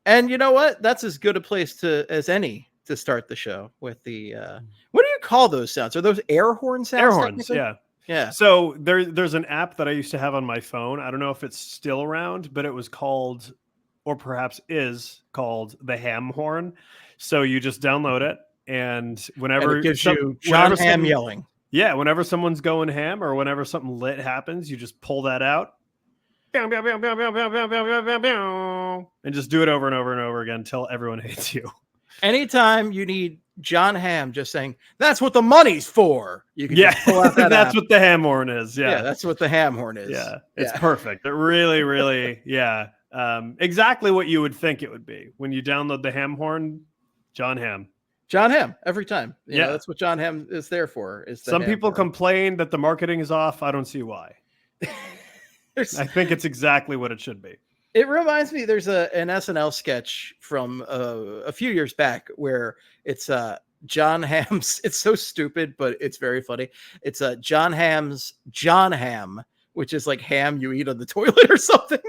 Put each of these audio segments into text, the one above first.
And you know what? That's as good a place as any to start the show with the what do you call those sounds? Are those air horn sounds? Air horns, yeah. Yeah. So there's an app that I used to have on my phone. I don't know if it's still around, but it was called, or perhaps is called, the Ham Horn. So you just download it, and whenever it gives you John Ham yelling. Yeah, whenever someone's going ham or whenever something lit happens, you just pull that out. And just do it over and over and over again until everyone hates you. Anytime you need John Ham just saying, that's what the money's for. You can just pull out that that's app. what the ham horn is. Yeah, that's what the ham horn is. Yeah, it's perfect. It really, really, exactly what you would think it would be. When you download the ham horn, John Ham. John Ham, every time. You know, that's what John Ham is there for. Some people complain that the marketing is off. I don't see why. I think it's exactly what it should be. It reminds me, there's an SNL sketch from a few years back where it's John Ham's. It's so stupid, but it's very funny. It's John Ham's John Ham, which is like ham you eat on the toilet or something.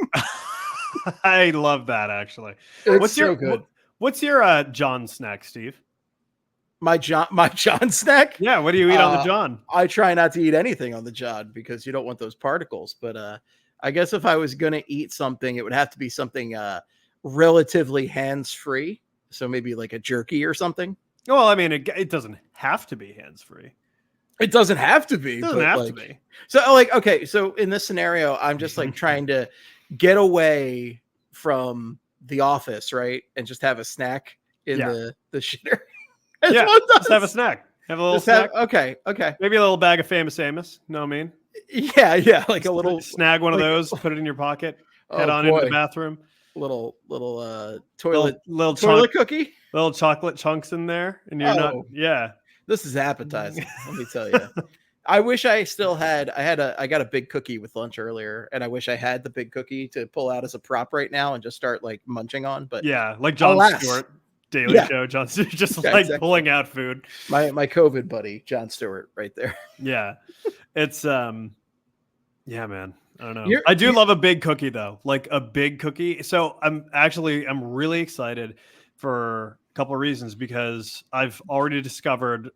I love that, actually. What's your good? What's your John snack, Steve? My John snack? Yeah, what do you eat on the John? I try not to eat anything on the John because you don't want those particles. But I guess if I was going to eat something, it would have to be something relatively hands-free. So maybe like a jerky or something. Well, I mean, it doesn't have to be hands-free. It doesn't have to be. It doesn't have to be. So like, okay, so in this scenario, I'm just like trying to get away from the office, right? And just have a snack in the shitter. Just have a snack. Have a little snack. Okay. Maybe a little bag of Famous Amos. Know what I mean? Yeah. Like a little snag one of those, put it in your pocket, head on into the bathroom. Little toilet cookie. Little chocolate chunks in there, and you're not. Yeah. This is appetizing. Let me tell you. I wish I still had. I got a big cookie with lunch earlier, and I wish I had the big cookie to pull out as a prop right now and just start like munching on. But like Jon Stewart. Daily Show, Jon Stewart, just exactly. Pulling out food. My COVID buddy, Jon Stewart, right there. Yeah, it's man. I don't know. I do love a big cookie though, like a big cookie. So I'm really excited for a couple of reasons because I've already discovered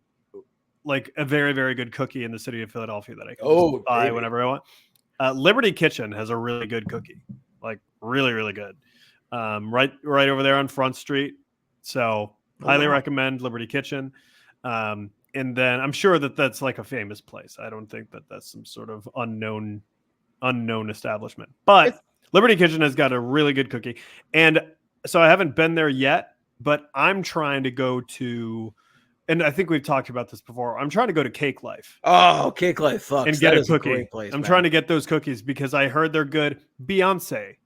like a very, very good cookie in the city of Philadelphia that I can buy whenever I want. Liberty Kitchen has a really good cookie, like really, really good. Right over there on Front Street. So highly recommend Liberty Kitchen. And then I'm sure that's like a famous place. I don't think that that's some sort of unknown establishment. But Liberty Kitchen has got a really good cookie. And so I haven't been there yet, but I'm trying to go to, and I think we've talked about this before. I'm trying to go to Cake Life. Oh, Cake Life. Fucks. And get a cookie. A great place, I'm trying to get those cookies because I heard they're good. Beyonce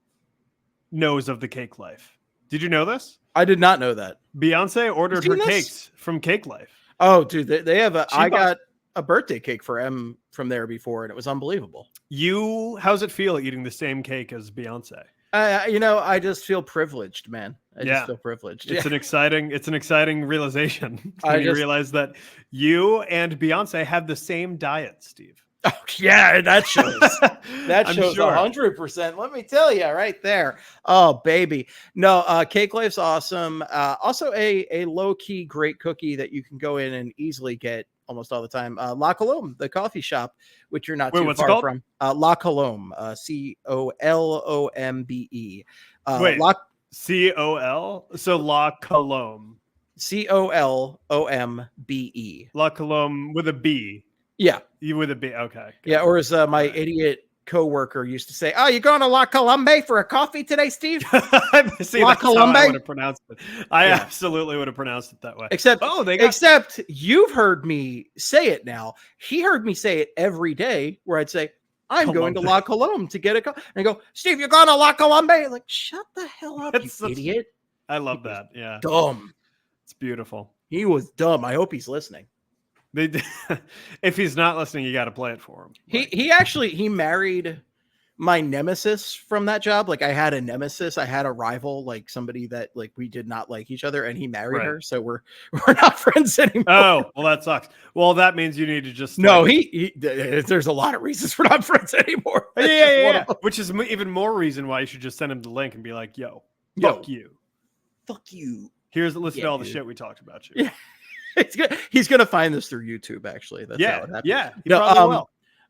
knows of the Cake Life. Did you know this? I did not know that. Beyonce ordered her cakes from Cake Life. Oh, dude, they have I got a birthday cake for M from there before, and it was unbelievable. How's it feel eating the same cake as Beyonce? I just feel privileged, man. I just feel privileged. It's an exciting realization. You realize that you and Beyonce have the same diet, Steve. Oh yeah, that shows. That shows 100%. Let me tell you, right there. Oh baby, no. Cake Life's awesome. Also, a low key great cookie that you can go in and easily get almost all the time. La Colombe, the coffee shop, which you're not too far from. La Colombe, COLOMBE. Wait, COL? So La Colombe. COLOMBE. La Colombe with a B. Yeah. You with a B. Okay. Yeah. Or as my idiot coworker used to say, "Oh, you going to La Colombe for a coffee today, Steve?" See, La Colombe. I would have pronounced it. I absolutely would have pronounced it that way. Except you've heard me say it now. He heard me say it every day where I'd say, "I'm going to La Colombe to get a coffee." And I go, "Steve, you're going to La Colombe?" Like, shut the hell up, you idiot. I love that. Yeah. Dumb. It's beautiful. He was dumb. I hope he's listening. If he's not listening, you got to play it for him. He married my nemesis from that job. Like I had a nemesis, I had a rival, like somebody that like we did not like each other, and he married her, so we're not friends anymore. Oh, well, that sucks. Well, that means you need to just no. There's a lot of reasons we're not friends anymore. Yeah. Which is even more reason why you should just send him the link and be like, "Yo, fuck you, listen to all the shit we talked about you." Yeah, he's gonna find this through YouTube. Actually, that's how it happened. Yeah, he probably will.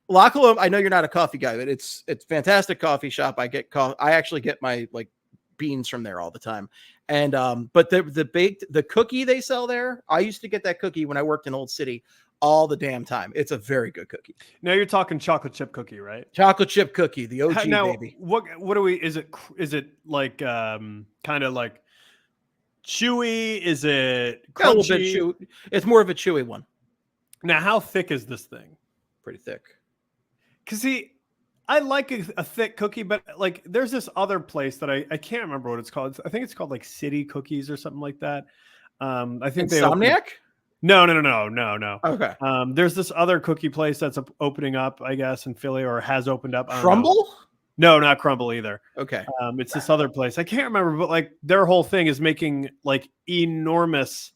Lockaloom, I know you're not a coffee guy, but it's fantastic coffee shop. I actually get my like beans from there all the time. And but the cookie they sell there, I used to get that cookie when I worked in Old City all the damn time. It's a very good cookie. Now you're talking chocolate chip cookie, right? Chocolate chip cookie, the OG baby. What do we? Is it like kind of like chewy? Is it crunchy? A little bit chewy. It's more of a chewy one. Now, how thick is this thing? Pretty thick. Because I like a thick cookie, but like there's this other place that I can't remember what it's called. I think it's called like City Cookies or something like that. I think Insomniac? No. Okay. There's this other cookie place that's opening up, I guess, in Philly, or has opened up. Crumble? No, not Crumble either. Okay. It's this other place. I can't remember, but like their whole thing is making like enormous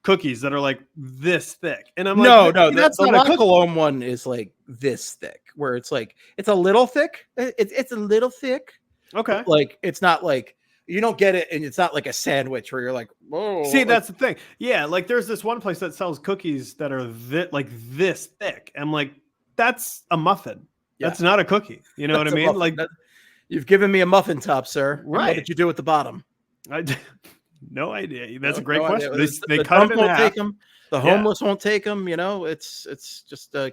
cookies that are like this thick, and I'm like, no, that's not a Cologne one. Is like this thick, where it's like it's a little thick. It's a little thick. Okay, but like it's not like you don't get it, and it's not like a sandwich where you're like, whoa. See, that's the thing. Yeah, like there's this one place that sells cookies that are this thick. I'm like, that's a muffin. Yeah. That's not a cookie. You know what I mean? Like, you've given me a muffin top, sir. Right? What did you do at the bottom? No idea. That's a great question. They the cut it in won't half. Take them. The homeless won't take them. You know, it's just a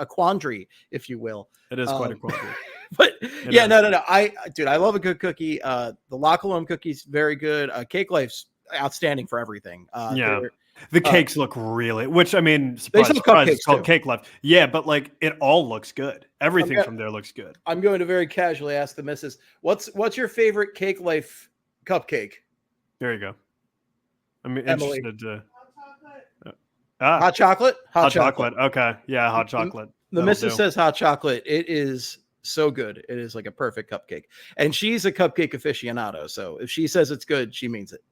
quandary, if you will. It is quite a quandary. But no. I love a good cookie. The Lockaloom cookie's very good. Cake Life's outstanding for everything. The cakes look really, which I mean, surprise, it's called Cake Life. Yeah, but like it all looks good. Everything from there looks good. I'm going to very casually ask the missus, what's your favorite Cake Life cupcake? There you go. I'm interested to hot chocolate. Hot chocolate. Okay, yeah, hot chocolate. The missus says hot chocolate. It is so good. It is like a perfect cupcake, and she's a cupcake aficionado. So if she says it's good, she means it.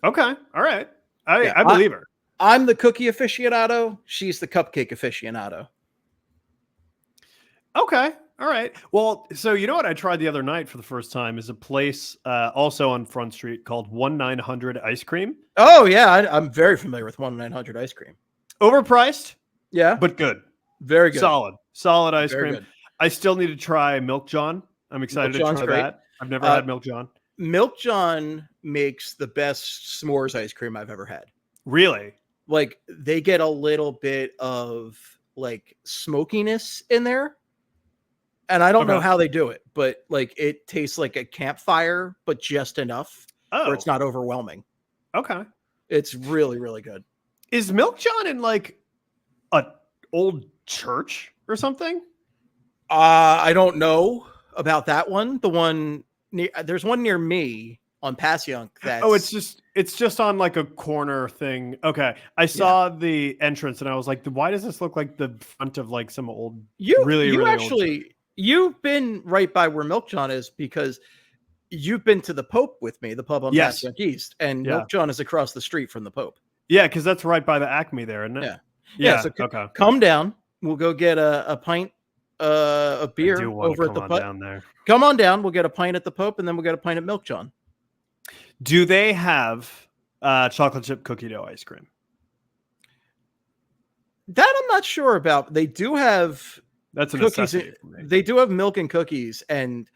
Okay, all right. I believe her. I'm the cookie aficionado. She's the cupcake aficionado. Okay. All right. Well, so you know what I tried the other night for the first time is a place also on Front Street called 1-900 Ice Cream. Oh, yeah. I'm very familiar with 1-900 Ice Cream. Overpriced. Yeah. But good. Very good. Solid ice cream. Good. I still need to try Milk John. I'm excited to try that. I've never had Milk John. Milk John makes the best s'mores ice cream I've ever had. Really? Like they get a little bit of like smokiness in there. And I don't know how they do it, but like it tastes like a campfire, but just enough where it's not overwhelming. Okay. It's really, really good. Is Milk John in like a old church or something? I don't know about that one. The one there's one near me on Passyunk. It's just on like a corner thing. Okay. I saw the entrance and I was like, why does this look like the front of like some old, really old you've been right by where Milk John is because you've been to the Pope with me, the pub on Passyunk East, and Milk John is across the street from the Pope. Yeah, because that's right by the Acme there, isn't it? Yeah. So come down. We'll go get a pint of beer over at the Pope. Down there. Come on down. We'll get a pint at the Pope, and then we'll get a pint at Milk John. Do they have chocolate chip cookie dough ice cream? That I'm not sure about. They do have. That's a cookies. They do have milk and cookies, and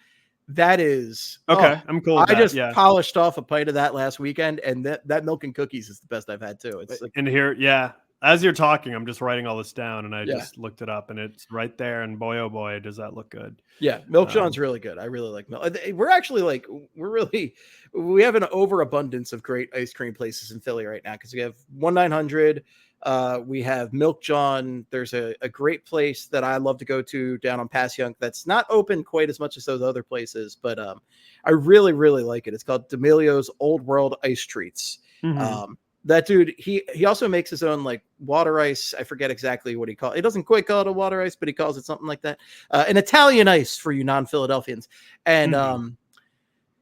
that is okay. I'm cool with that. I just polished off a pint of that last weekend, and that milk and cookies is the best I've had too. It's like in here, as you're talking, I'm just writing all this down, and I just looked it up, and it's right there. And boy, oh boy, does that look good! Yeah, Milk John's really good. I really like milk. We're actually we have an overabundance of great ice cream places in Philly right now because we have 1-900. We have Milk John. There's a great place that I love to go to down on Passyunk that's not open quite as much as those other places, but I really, really like it. It's called D'Amelio's Old World Ice Treats. Mm-hmm. that dude, he also makes his own like water ice. I forget exactly what he calls it. He doesn't quite call it a water ice, but he calls it something like that. An Italian ice for you non-Philadelphians. And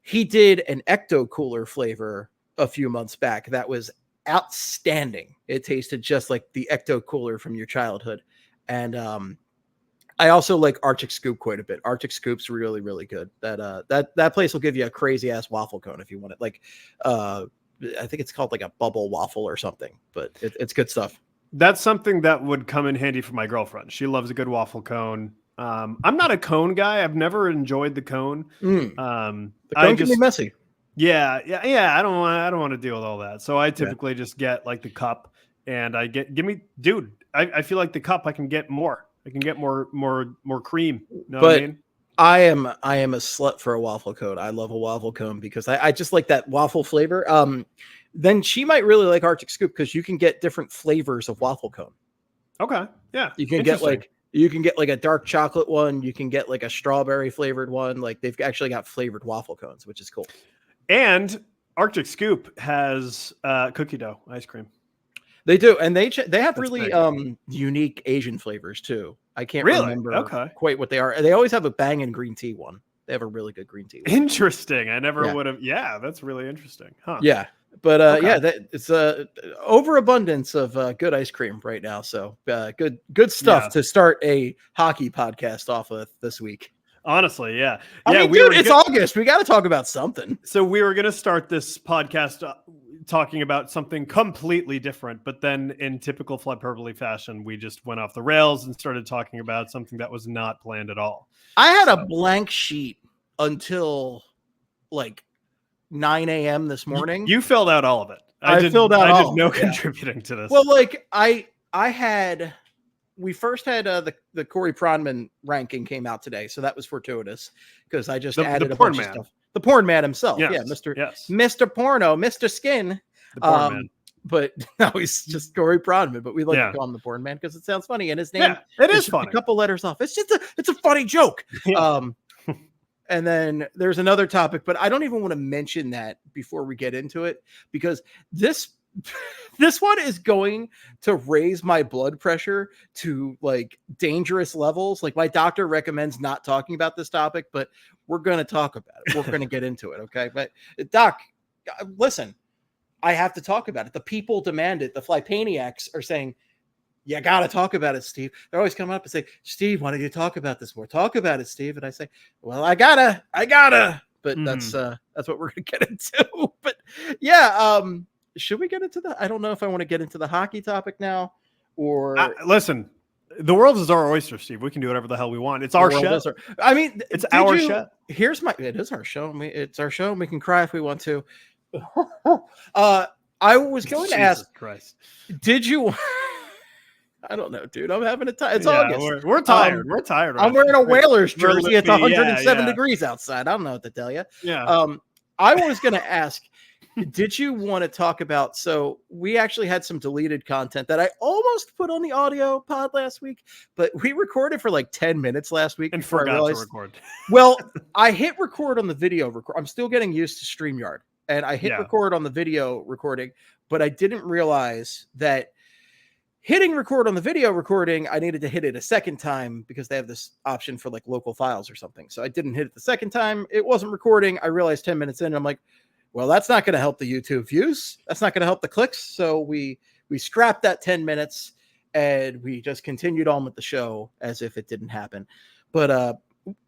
he did an ecto cooler flavor a few months back that was outstanding. It tasted just like the ecto cooler from your childhood. And I also like Arctic Scoop quite a bit. Arctic Scoop's really, really good. That place will give you a crazy ass waffle cone if you want it. Like I think it's called like a bubble waffle or something, but it's good stuff. That's something that would come in handy for my girlfriend. She loves a good waffle cone. I'm not a cone guy. I've never enjoyed the cone. The cone can be messy. Yeah. I don't want to deal with all that. So I typically just get like the cup, and I feel like the cup I can get more. I can get more cream. You know what I mean? I am a slut for a waffle cone. I love a waffle cone because I just like that waffle flavor. Then she might really like Arctic Scoop because you can get different flavors of waffle cone. Okay. Yeah. You can get like a dark chocolate one. You can get like a strawberry flavored one. Like they've actually got flavored waffle cones, which is cool. And Arctic Scoop has cookie dough ice cream. They do, and they have really unique Asian flavors too. I can't remember quite what they are. They always have a banging green tea one. They have a really good green tea one. Interesting. I never would have. Yeah, that's really interesting. Huh? Yeah, but it's a overabundance of good ice cream right now. So good stuff to start a hockey podcast off of this week. Honestly, yeah. I mean, dude, it's August. We got to talk about something. So we were going to start this podcast talking about something completely different, but then in typical Flyperbole fashion, we just went off the rails and started talking about something that was not planned at all. I had a blank sheet until like 9 a.m. this morning. You filled out all of it. I did no contributing to this. Well, like we first had the Corey Pronman ranking came out today, so that was fortuitous because I just added a bunch of stuff. The porn man himself, Mr. Porno, Mr. Skin. The porn man. But no, he's just Corey Pronman. But we like to call him the porn man because it sounds funny, and his name it is funny. A couple letters off. It's a funny joke. Yeah. And then there's another topic, but I don't even want to mention that before we get into it because this one is going to raise my blood pressure to like dangerous levels. Like my doctor recommends not talking about this topic, but we're going to talk about it. We're going to get into it. Okay. But doc, listen, I have to talk about it. The people demand it. The Flypaniacs are saying, you got to talk about it, Steve. They're always coming up and say, Steve, why don't you talk about this more? Talk about it, Steve. And I say, well, I gotta, but that's what we're going to get into. But yeah. Should we get into that? I don't know if I want to get into the hockey topic now or listen, the world is our oyster, Steve. We can do whatever the hell we want. It's our show. It's our show. It is our show. It's our show. We can cry if we want to. I was going to ask, Christ. Did you, I don't know, dude. I'm having a time. It's August. We're tired. We're tired. I'm wearing a Whalers jersey. It's 107 degrees outside. I don't know what to tell you. Yeah. I was going to ask, did you want to talk about, so we actually had some deleted content that I almost put on the audio pod last week, but we recorded for like 10 minutes last week and forgot to record. Well, I hit record on the video record. I'm still getting used to StreamYard and I hit record on the video recording, but I didn't realize that hitting record on the video recording, I needed to hit it a second time because they have this option for like local files or something. So I didn't hit it the second time. It wasn't recording. I realized 10 minutes in, and I'm like, well, that's not going to help the YouTube views. That's not going to help the clicks. So we scrapped that 10 minutes and we just continued on with the show as if it didn't happen. But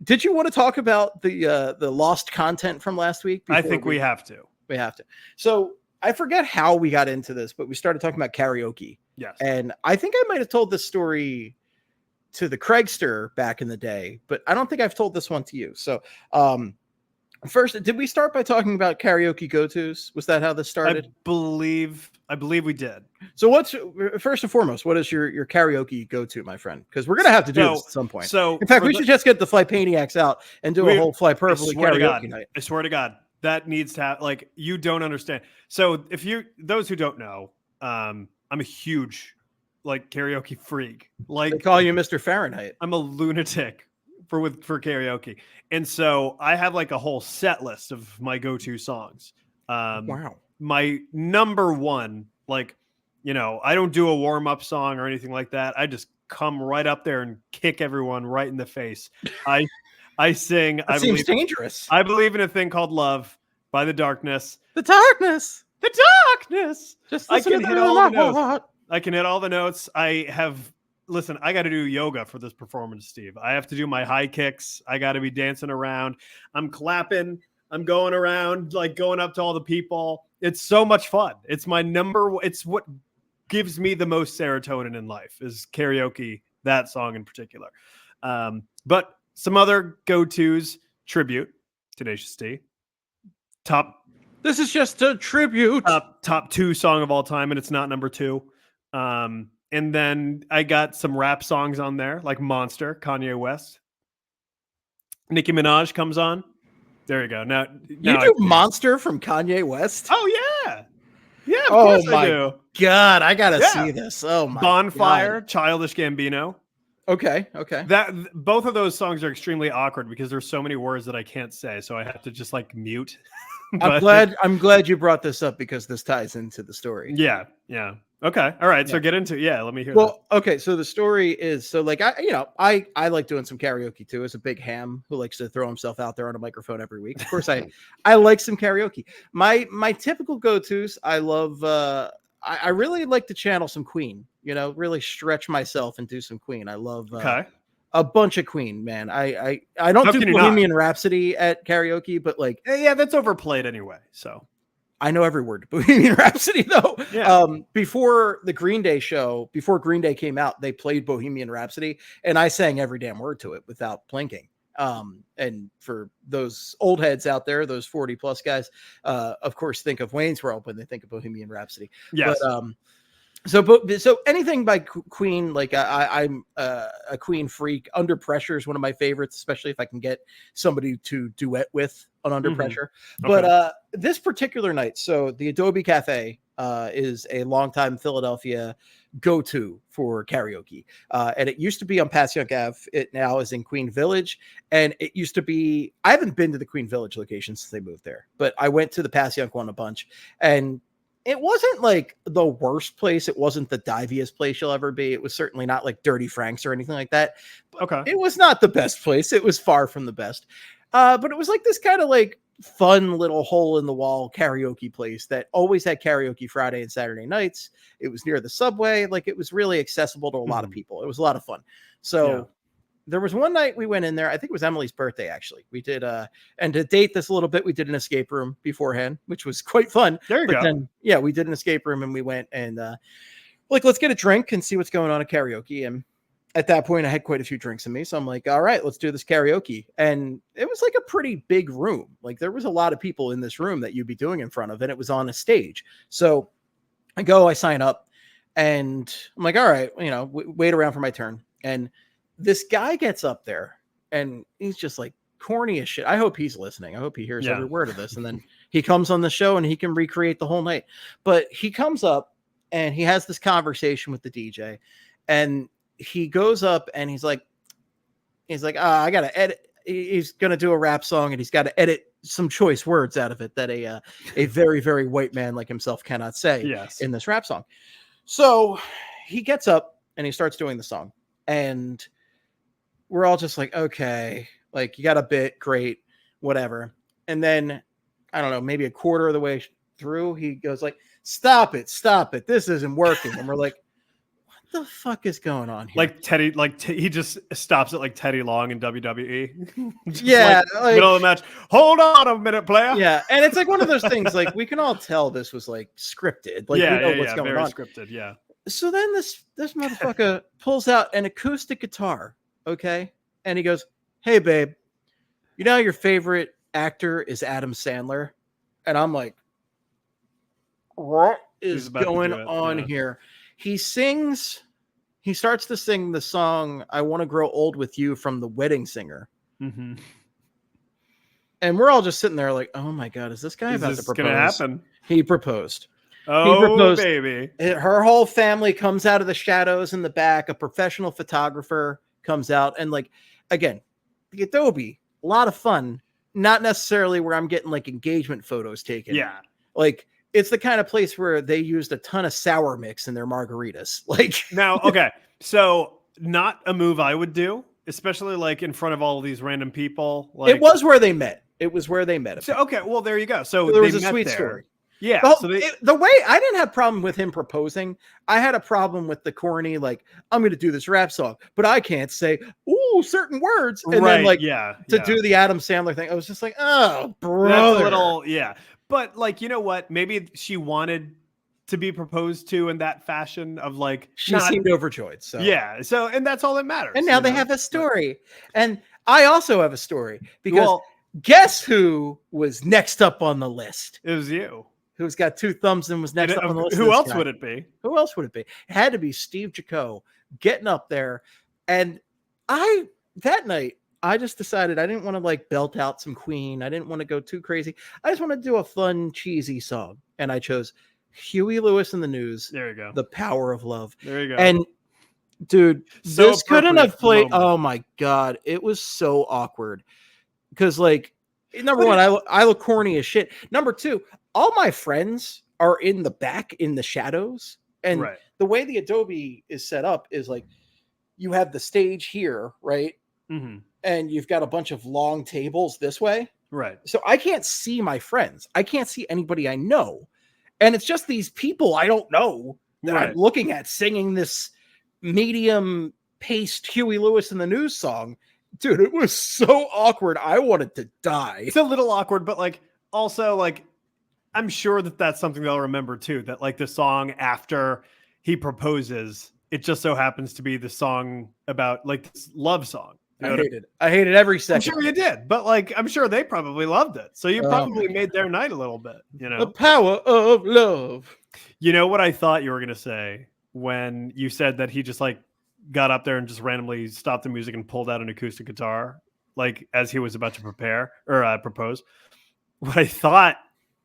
did you want to talk about the lost content from last week? I think we have to. We have to. So I forget how we got into this, but we started talking about karaoke. Yes. And I think I might have told this story to the Craigster back in the day, but I don't think I've told this one to you. So, first, did we start by talking about karaoke go-tos? Was that how this started? I believe we did. So what's first and foremost, what is your karaoke go-to, my friend? Because we're going to have to do this at some point. So in fact, we should just get the Flypaniacs out and do a whole Flyperbole karaoke night. I swear to God, that needs to have, like, you don't understand. So those who don't know, I'm a huge like karaoke freak. Like they call you Mr. Fahrenheit. I'm a lunatic for karaoke. And so I have like a whole set list of my go-to songs. Wow. My number one Like, I don't do a warm-up song or anything like that. I just come right up there and kick everyone right in the face. I sing. That seems dangerous. I believe in a thing called love by The Darkness. The Darkness. The Darkness. Just I can hit all the notes. I can hit all the notes. Listen, I got to do yoga for this performance, Steve. I have to do my high kicks. I got to be dancing around. I'm clapping. I'm going around, like going up to all the people. It's so much fun. It's it's what gives me the most serotonin in life is karaoke, that song in particular. But some other go-tos, Tribute, Tenacious D. This is just a tribute. Top 2 song of all time, and it's not number 2. And then I got some rap songs on there, like Monster, Kanye West. Nicki Minaj comes on. There you go. Now you do Monster from Kanye West? Oh, yeah. Yeah, of course I do. God, I got to see this. Oh, my Bonfire, God. Childish Gambino. Okay. Both of those songs are extremely awkward because there's so many words that I can't say, so I have to just like mute. I'm glad you brought this up because this ties into the story. Yeah. Okay. All right. So get into let me hear that. Well, okay. So the story is like I like doing some karaoke too. As a big ham who likes to throw himself out there on a microphone every week. Of course, I like some karaoke. My typical go-tos. I love. I really like to channel some Queen. Really stretch myself and do some Queen. I love. A bunch of Queen, man. I don't do Bohemian Rhapsody at karaoke, but like, yeah, that's overplayed anyway. So I know every word to Bohemian Rhapsody though. Yeah. Before the Green Day show, before Green Day came out, they played Bohemian Rhapsody, and I sang every damn word to it without blinking. And for those old heads out there, those 40 plus guys, of course, think of Wayne's World when they think of Bohemian Rhapsody. Yes. But, so anything by Queen, like I'm a Queen freak. Under Pressure is one of my favorites, especially if I can get somebody to duet with on Under Pressure. Okay. But this particular night, so the Adobe Cafe is a longtime Philadelphia go-to for karaoke. And it used to be on Passyunk Ave. It now is in Queen Village. And it used to be, I haven't been to the Queen Village location since they moved there, but I went to the Passyunk one a bunch. And it wasn't like the worst place. It wasn't the diviest place you'll ever be. It was certainly not like Dirty Frank's or anything like that. Okay. It was not the best place. It was far from the best. But it was like this kind of like fun little hole in the wall karaoke place that always had karaoke Friday and Saturday nights. It was near the subway. Like it was really accessible to a lot of people. It was a lot of fun. So there was one night we went in there. I think it was Emily's birthday, actually. We did, and to date this a little bit, we did an escape room beforehand, which was quite fun. There you go. Then, yeah, we did an escape room and we went and like, let's get a drink and see what's going on at karaoke. And at that point, I had quite a few drinks in me. So I'm like, all right, let's do this karaoke. And it was like a pretty big room. Like there was a lot of people in this room that you'd be doing in front of, and it was on a stage. So I sign up and I'm like, all right, wait around for my turn. And this guy gets up there and he's just like corny as shit. I hope he's listening. I hope he hears every word of this. And then he comes on the show and he can recreate the whole night. But he comes up and he has this conversation with the DJ, and he goes up and he's like, I got to edit. He's going to do a rap song and he's got to edit some choice words out of it that a very, very white man like himself cannot say in this rap song. So he gets up and he starts doing the song, and we're all just like, okay, like you got a bit, great, whatever. And then I don't know, maybe a quarter of the way through, he goes like, stop it. This isn't working. And we're like, what the fuck is going on here? Like Teddy, he just stops it like Teddy Long in WWE. Yeah. Like, middle of the match. Hold on a minute, player. Yeah. And it's like one of those things, like we can all tell this was like scripted. Like we know what's going very on. Scripted. Yeah. So then this motherfucker pulls out an acoustic guitar. Okay. And he goes, hey babe, your favorite actor is Adam Sandler. And I'm like, what is going on here? He starts to sing the song, I Want to Grow Old With You from The Wedding Singer. Mm-hmm. And we're all just sitting there like, oh my God, is this guy about to propose? Gonna happen? He proposed. Oh, baby. Her whole family comes out of the shadows in the back. A professional photographer comes out. And like, again, the Adobe, a lot of fun. Not necessarily where I'm getting like engagement photos taken. Yeah. Like, it's the kind of place where they used a ton of sour mix in their margaritas. Like now, okay, so not a move I would do, especially like in front of all of these random people. Like it was where they met. It was where they met. So okay, well there you go. So there was a sweet story. Yeah. The way I didn't have a problem with him proposing, I had a problem with the corny, like, I'm going to do this rap song, but I can't say, ooh, certain words. And then like, to do the Adam Sandler thing, I was just like, oh, brother. That's a little, But like, you know what? Maybe she wanted to be proposed to in that fashion of like, she seemed overjoyed. So So, and that's all that matters. And now they have a story. And I also have a story because guess who was next up on the list? It was you. Who's got 2 thumbs and was next up on the list. Who else would it be? Who else would it be? It had to be Steve Jaco getting up there. And that night, I just decided I didn't want to like belt out some Queen. I didn't want to go too crazy. I just want to do a fun, cheesy song. And I chose Huey Lewis and the News. There you go. The Power of Love. There you go. And dude, this couldn't have played. Oh my God. It was so awkward. Because like, number one, I look corny as shit. Number 2, all my friends are in the back in the shadows. And the way the Adobe is set up is like you have the stage here, right? Mm-hmm. And you've got a bunch of long tables this way. Right. So I can't see my friends. I can't see anybody I know. And it's just these people I don't know that I'm looking at singing this medium paced Huey Lewis and the News song. Dude, it was so awkward. I wanted to die. It's a little awkward, but like also like I'm sure that that's something they'll remember too. That like the song after he proposes, it just so happens to be the song about like this love song. I hated every second. I'm sure you did, but like I'm sure they probably loved it. So you probably made their night a little bit. You know, the power of love. You know what I thought you were gonna say when you said that he just like got up there and just randomly stopped the music and pulled out an acoustic guitar, like as he was about to prepare or propose. What I thought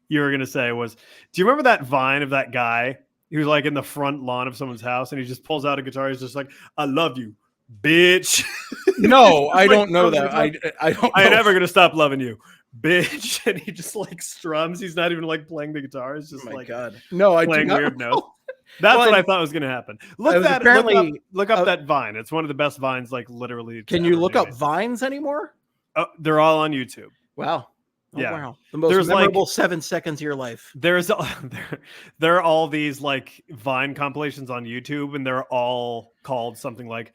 you were going to say was, do you remember that Vine of that guy who was like in the front lawn of someone's house and he just pulls out a guitar? He's just like, I love you, bitch. No, I don't know that. I don't know. I ain't never going to stop loving you, bitch. And he just like strums. He's not even like playing the guitar. It's just God. No, I playing do not weird notes. That's what I thought was going to happen. Look up that Vine. It's one of the best Vines, like literally. Can you look up Vines anymore? Oh, they're all on YouTube. Wow. Oh, yeah. Wow. The most memorable 7 seconds of your life. There are all these like Vine compilations on YouTube, and they're all called something like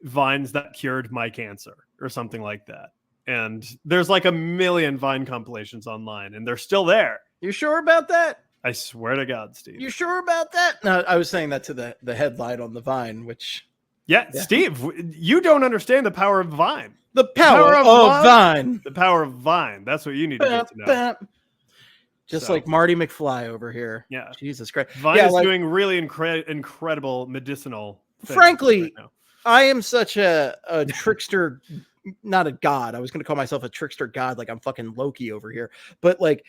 Vines that cured my cancer or something like that. And there's like a million Vine compilations online, and they're still there. You sure about that? I swear to God, Steve. You sure about that? No, I was saying that to the headline on the Vine, which... Yeah, Steve, you don't understand the power of Vine. The power of Vine. The power of Vine. That's what you need to get to know. Just like Marty McFly over here. Yeah. Jesus Christ. Vine is doing really incredible medicinal things. Frankly, right now. I am such a trickster, not a god. I was going to call myself a trickster god, like I'm fucking Loki over here. But like,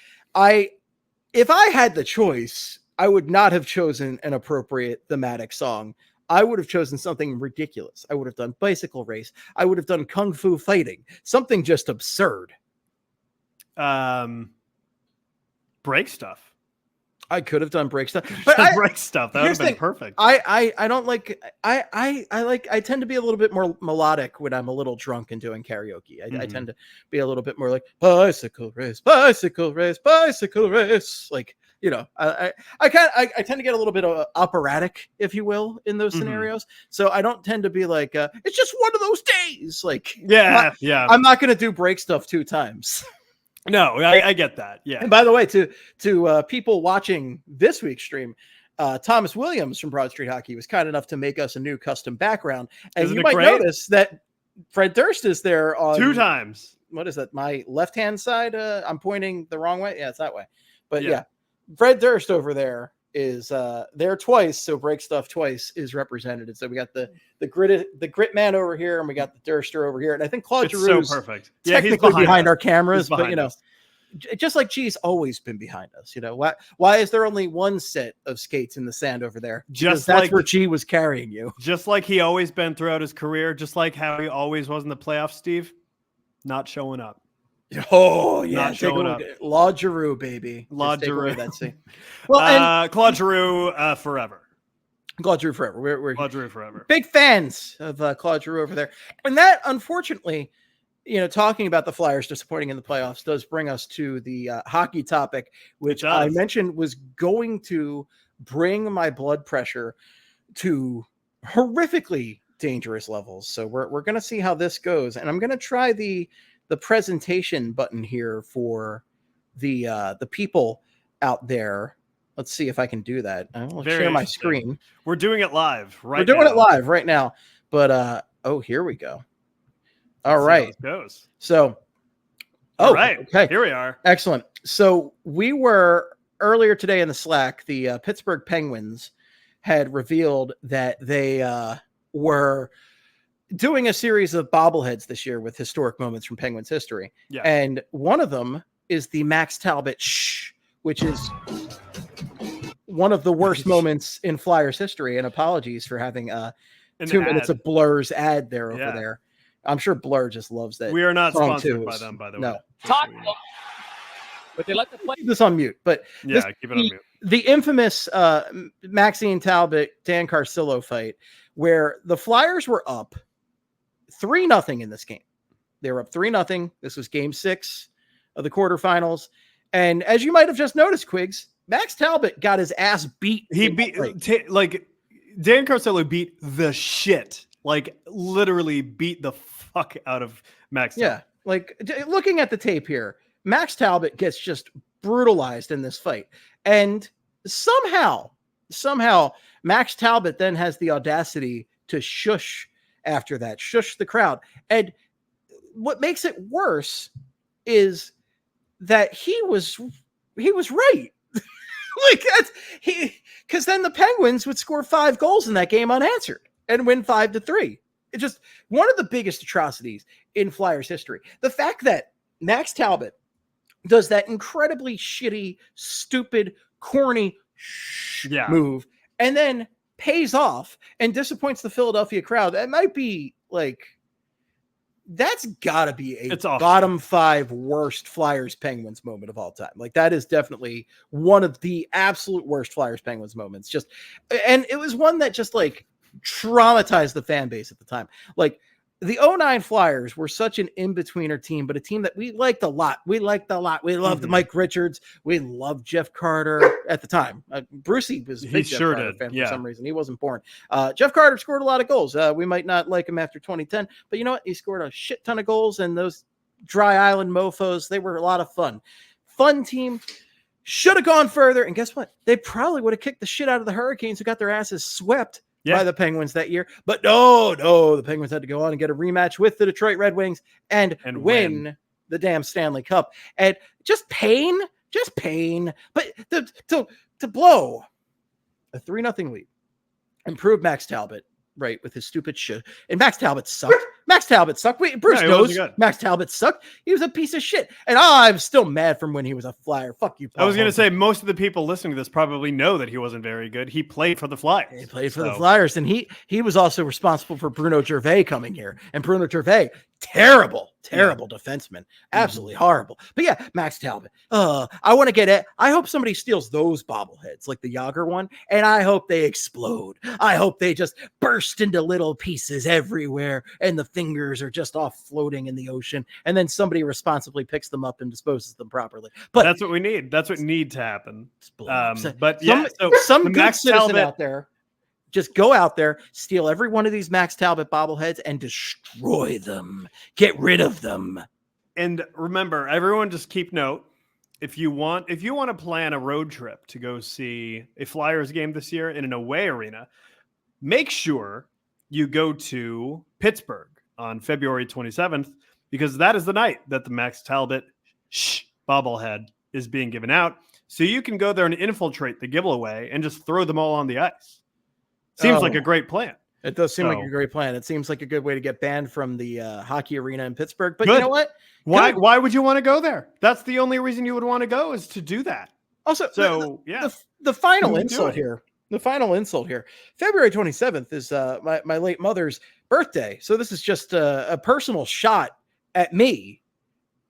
if I had the choice, I would not have chosen an appropriate thematic song. I would have chosen something ridiculous. I would have done Bicycle Race. I would have done Kung Fu Fighting. Something just absurd. Break Stuff. I could have done Break Stuff. But Break Stuff. That would have been perfect. I don't like... I tend to be a little bit more melodic when I'm a little drunk and doing karaoke. I tend to be a little bit more like Bicycle Race, Bicycle Race, Bicycle Race. Like... You know, I tend to get a little bit operatic, if you will, in those scenarios. So I don't tend to be like, it's just one of those days. Like, I'm not going to do Break Stuff 2 times. No, I get that. Yeah. And by the way, to people watching this week's stream, Thomas Williams from Broad Street Hockey was kind enough to make us a new custom background. And you might notice that Fred Durst is there on 2 times. What is that? My left-hand side? I'm pointing the wrong way. Yeah, it's that way. But yeah. Fred Durst over there is there twice, so Break Stuff twice is represented. So we got the grit man over here, and we got the Durster over here, and I think Claude Giroux is so perfect. Technically he's behind our cameras, but you know, just like G's always been behind us. You know why is there only one set of skates in the sand over there? Just that's where G was carrying you. Just like he always been throughout his career, just like how he always was in the playoffs. Steve, not showing up. Oh yeah, not showing up. Law Giroux, baby. Law Giroux. That scene. Well, and Claude Giroux forever. Claude Giroux forever. We're Claude Giroux forever. Big fans of Claude Giroux over there. And that, unfortunately, talking about the Flyers disappointing in the playoffs does bring us to the hockey topic, which I mentioned was going to bring my blood pressure to horrifically dangerous levels. So we're going to see how this goes. And I'm going to try the presentation button here for the people out there. Let's see if I can do that. I'll share my screen. We're doing it live right now. We're doing it live right now. But here we go. All right. How it goes. So all right. Okay. Here we are. Excellent. So we were earlier today in the Slack, the Pittsburgh Penguins had revealed that they were doing a series of bobbleheads this year with historic moments from Penguins history. Yeah. And one of them is the Max Talbot shh, which is one of the worst moments in Flyers history. And apologies for having 2 minutes of Blur's ad there over there. I'm sure Blur just loves that. We are not sponsored by them, by the way. No. But they let the play. Keep this on mute. But keep it on mute. The infamous Maxine Talbot, Dan Carcillo fight, where the Flyers were up 3-0 in this game. They were up 3-0. This was game 6 of the quarterfinals. And as you might have just noticed, Quigz, Max Talbot got his ass beat. He beat, Dan Carcillo beat the shit. Literally beat the fuck out of Max Talbot. Yeah. Looking at the tape here, Max Talbot gets just brutalized in this fight. And somehow Max Talbot then has the audacity to shush after that, shush the crowd. And what makes it worse is that he was right. Because then the Penguins would score 5 goals in that game unanswered and win 5-3. It's just one of the biggest atrocities in Flyers history. The fact that Max Talbot does that incredibly shitty, stupid, corny move and then pays off and disappoints the Philadelphia crowd. That might be that's gotta be a bottom 5 worst Flyers Penguins moment of all time. That is definitely one of the absolute worst Flyers Penguins moments. And it was one that just traumatized the fan base at the time. The 2009 Flyers were such an in-betweener team, but a team that we liked a lot. We loved Mike Richards. We loved Jeff Carter at the time. Brucey was a big Jeff Carter fan for some reason. He wasn't born. Jeff Carter scored a lot of goals. We might not like him after 2010, but you know what? He scored a shit ton of goals, and those Dry Island mofos, they were a lot of fun. Fun team. Should have gone further, and guess what? They probably would have kicked the shit out of the Hurricanes, who got their asses swept by the Penguins that year. But no, the Penguins had to go on and get a rematch with the Detroit Red Wings and win the damn Stanley Cup. And just pain. But to blow a 3-0 lead and prove Max Talbot right with his stupid shit. And Max Talbot sucked. Wait, Bruce knows Max Talbot sucked. He was a piece of shit. And I'm still mad from when he was a Flyer. Fuck you, Paul. I was going to say, most of the people listening to this probably know that he wasn't very good. He played for the Flyers. He played for the Flyers. And he was also responsible for Bruno Gervais coming here. And Bruno Gervais, terrible defenseman. Absolutely horrible. But yeah, Max Talbot. I want to get it. I hope somebody steals those bobbleheads, like the Yager one, and I hope they explode. I hope they just burst into little pieces everywhere, and the fingers are just off floating in the ocean, and then somebody responsibly picks them up and disposes them properly. But that's what we need. That's what needs to happen. But some good Max citizen Talbot out there, just go out there, steal every one of these Max Talbot bobbleheads and destroy them. Get rid of them. And remember, everyone just keep note. If you want to plan a road trip to go see a Flyers game this year in an away arena, make sure you go to Pittsburgh on February 27th, because that is the night that the Max Talbot bobblehead is being given out. So you can go there and infiltrate the giveaway and just throw them all on the ice. Seems like a great plan. It does seem like a great plan. It seems like a good way to get banned from the hockey arena in Pittsburgh. But you know what? Why would you want to go there? That's the only reason you would want to go, is to do that. Also, the final insult here. The final insult here. February 27th is my late mother's birthday. So this is just a personal shot at me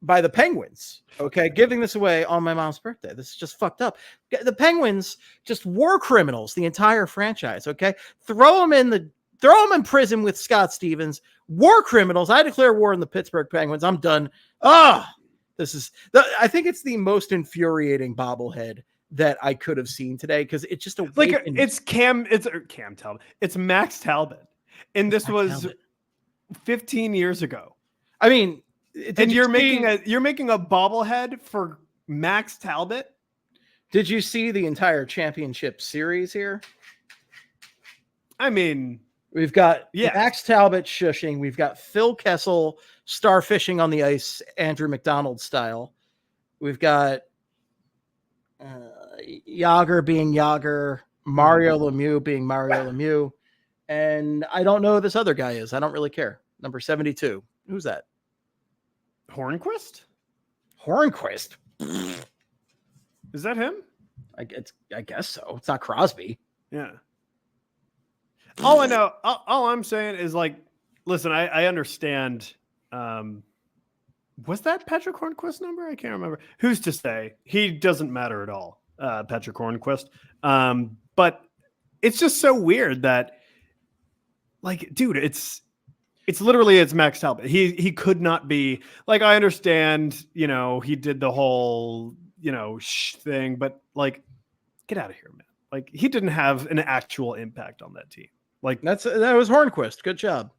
by the Penguins. Okay, giving this away on my mom's birthday. This is just fucked up. The Penguins just war criminals, the entire franchise. Okay, throw them in prison with Scott Stevens. War criminals. I declare war on the Pittsburgh Penguins. I'm done. I think it's the most infuriating bobblehead that I could have seen today because it just awakened. Like it's Cam Talbot. It's Max Talbot, and this was 15 years ago. I mean, and you're making a bobblehead for Max Talbot. Did you see the entire championship series here? I mean, we've got Max Talbot shushing. We've got Phil Kessel starfishing on the ice, Andrew McDonald style. We've got Jágr being Jágr, Mario Lemieux being Mario Lemieux, and I don't know who this other guy is. I don't really care. Number 72. Who's that? Hornquist? Is that him? I guess so. It's not Crosby. Yeah. All I know, all I'm saying is like, listen, I understand. Was that Patrick Hornquist's number? I can't remember. Who's to say? He doesn't matter at all, Patrick Hornquist. But it's just so weird that, like, dude, it's Max Talbot. He could not be like, I understand, he did the whole, thing, but like, get out of here, man. Like, he didn't have an actual impact on that team. Like that was Hornquist. Good job.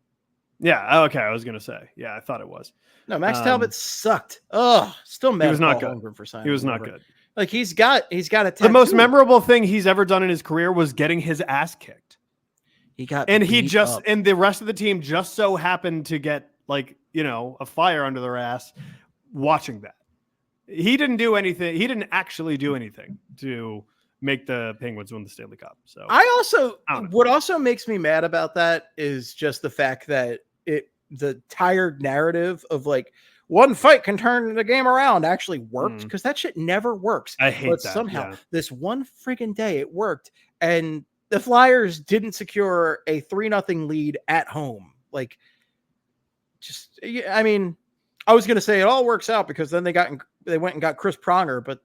Yeah. Okay. I was going to say, yeah, I thought it was. No, Max Talbot sucked. Oh, still mad. He was not good. For signing he was not good. Like he's got a tattoo. The most memorable thing he's ever done in his career was getting his ass kicked. And the rest of the team just so happened to get a fire under their ass watching that. He didn't do anything. He didn't actually do anything to make the Penguins win the Stanley Cup. So what also makes me mad about that is just the fact that the tired narrative of like one fight can turn the game around actually worked, because that shit never works. I hate that. Somehow this one friggin' day it worked, and the Flyers didn't secure a 3-0 lead at home. Like, I mean, I was going to say it all works out because then they went and got Chris Pronger, but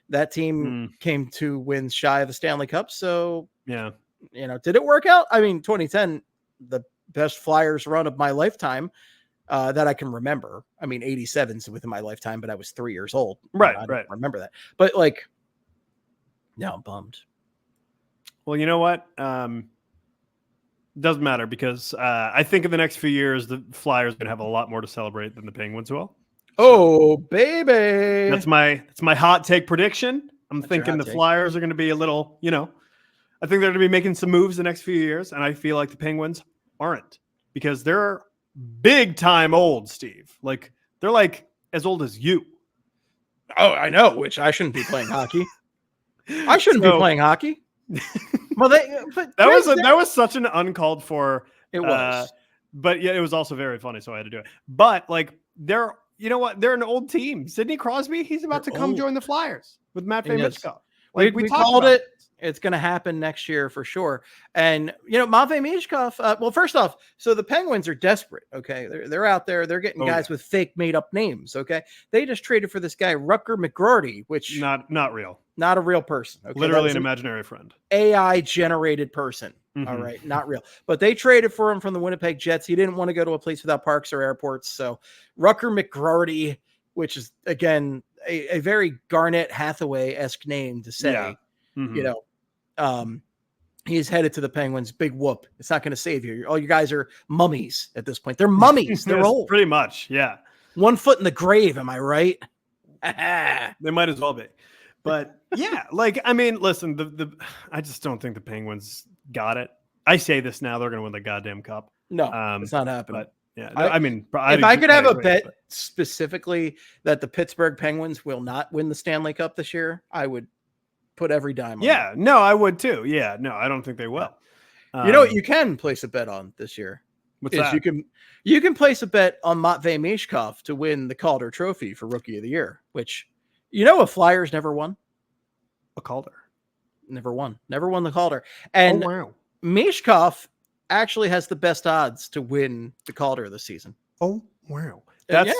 that team came to win shy of the Stanley Cup. So, did it work out? I mean, 2010, the best Flyers run of my lifetime that I can remember. I mean, 87's within my lifetime, but I was 3 years old. Right. I don't remember that. But like, no, I'm bummed. Well, you know what? Doesn't matter because I think in the next few years, the Flyers are going to have a lot more to celebrate than the Penguins will. Oh, baby. That's my hot take prediction. I'm thinking the Flyers are going to be a little, I think they're going to be making some moves the next few years. And I feel like the Penguins aren't, because they're big time old, Steve. Like, they're like as old as you. Oh, I know, which I shouldn't be playing hockey. I shouldn't be playing hockey. Well, that was such an uncalled for. It was, but yeah, it was also very funny, so I had to do it. But like, they're an old team. Sidney Crosby, he's about to come join the Flyers with Matvei Michkov. Like we called it. It's going to happen next year for sure. And, Matvei Michkov, well, first off, so the Penguins are desperate. Okay. They're out there. They're getting guys with fake made up names. Okay. They just traded for this guy, Rutger McGroarty, which not real, not a real person. Okay? Literally an imaginary friend. AI generated person. Mm-hmm. All right. Not real, but they traded for him from the Winnipeg Jets. He didn't want to go to a place without parks or airports. So Rutger McGroarty, which is again, a very Garnett Hathaway-esque name to say, yeah. Mm-hmm. He's headed to the Penguins. Big whoop. It's not going to save you. All you guys are mummies at this point. They're mummies. They're old. Pretty much. Yeah. 1 foot in the grave. Am I right? They might as well be. But yeah, like, I mean, listen, I just don't think the Penguins got it. I say this now, they're going to win the goddamn cup. No, it's not happening. But yeah, if I could have a bet specifically that the Pittsburgh Penguins will not win the Stanley Cup this year, I would put every dime on it. No, I would too. Yeah, no, I don't think they will. You know what you can place a bet on this year? What's that? You can place a bet on Matvei Michkov to win the Calder Trophy for Rookie of the Year, which a Flyers never won. A Calder? Never won the Calder. And Michkov actually has the best odds to win the Calder this season. Oh, wow. That's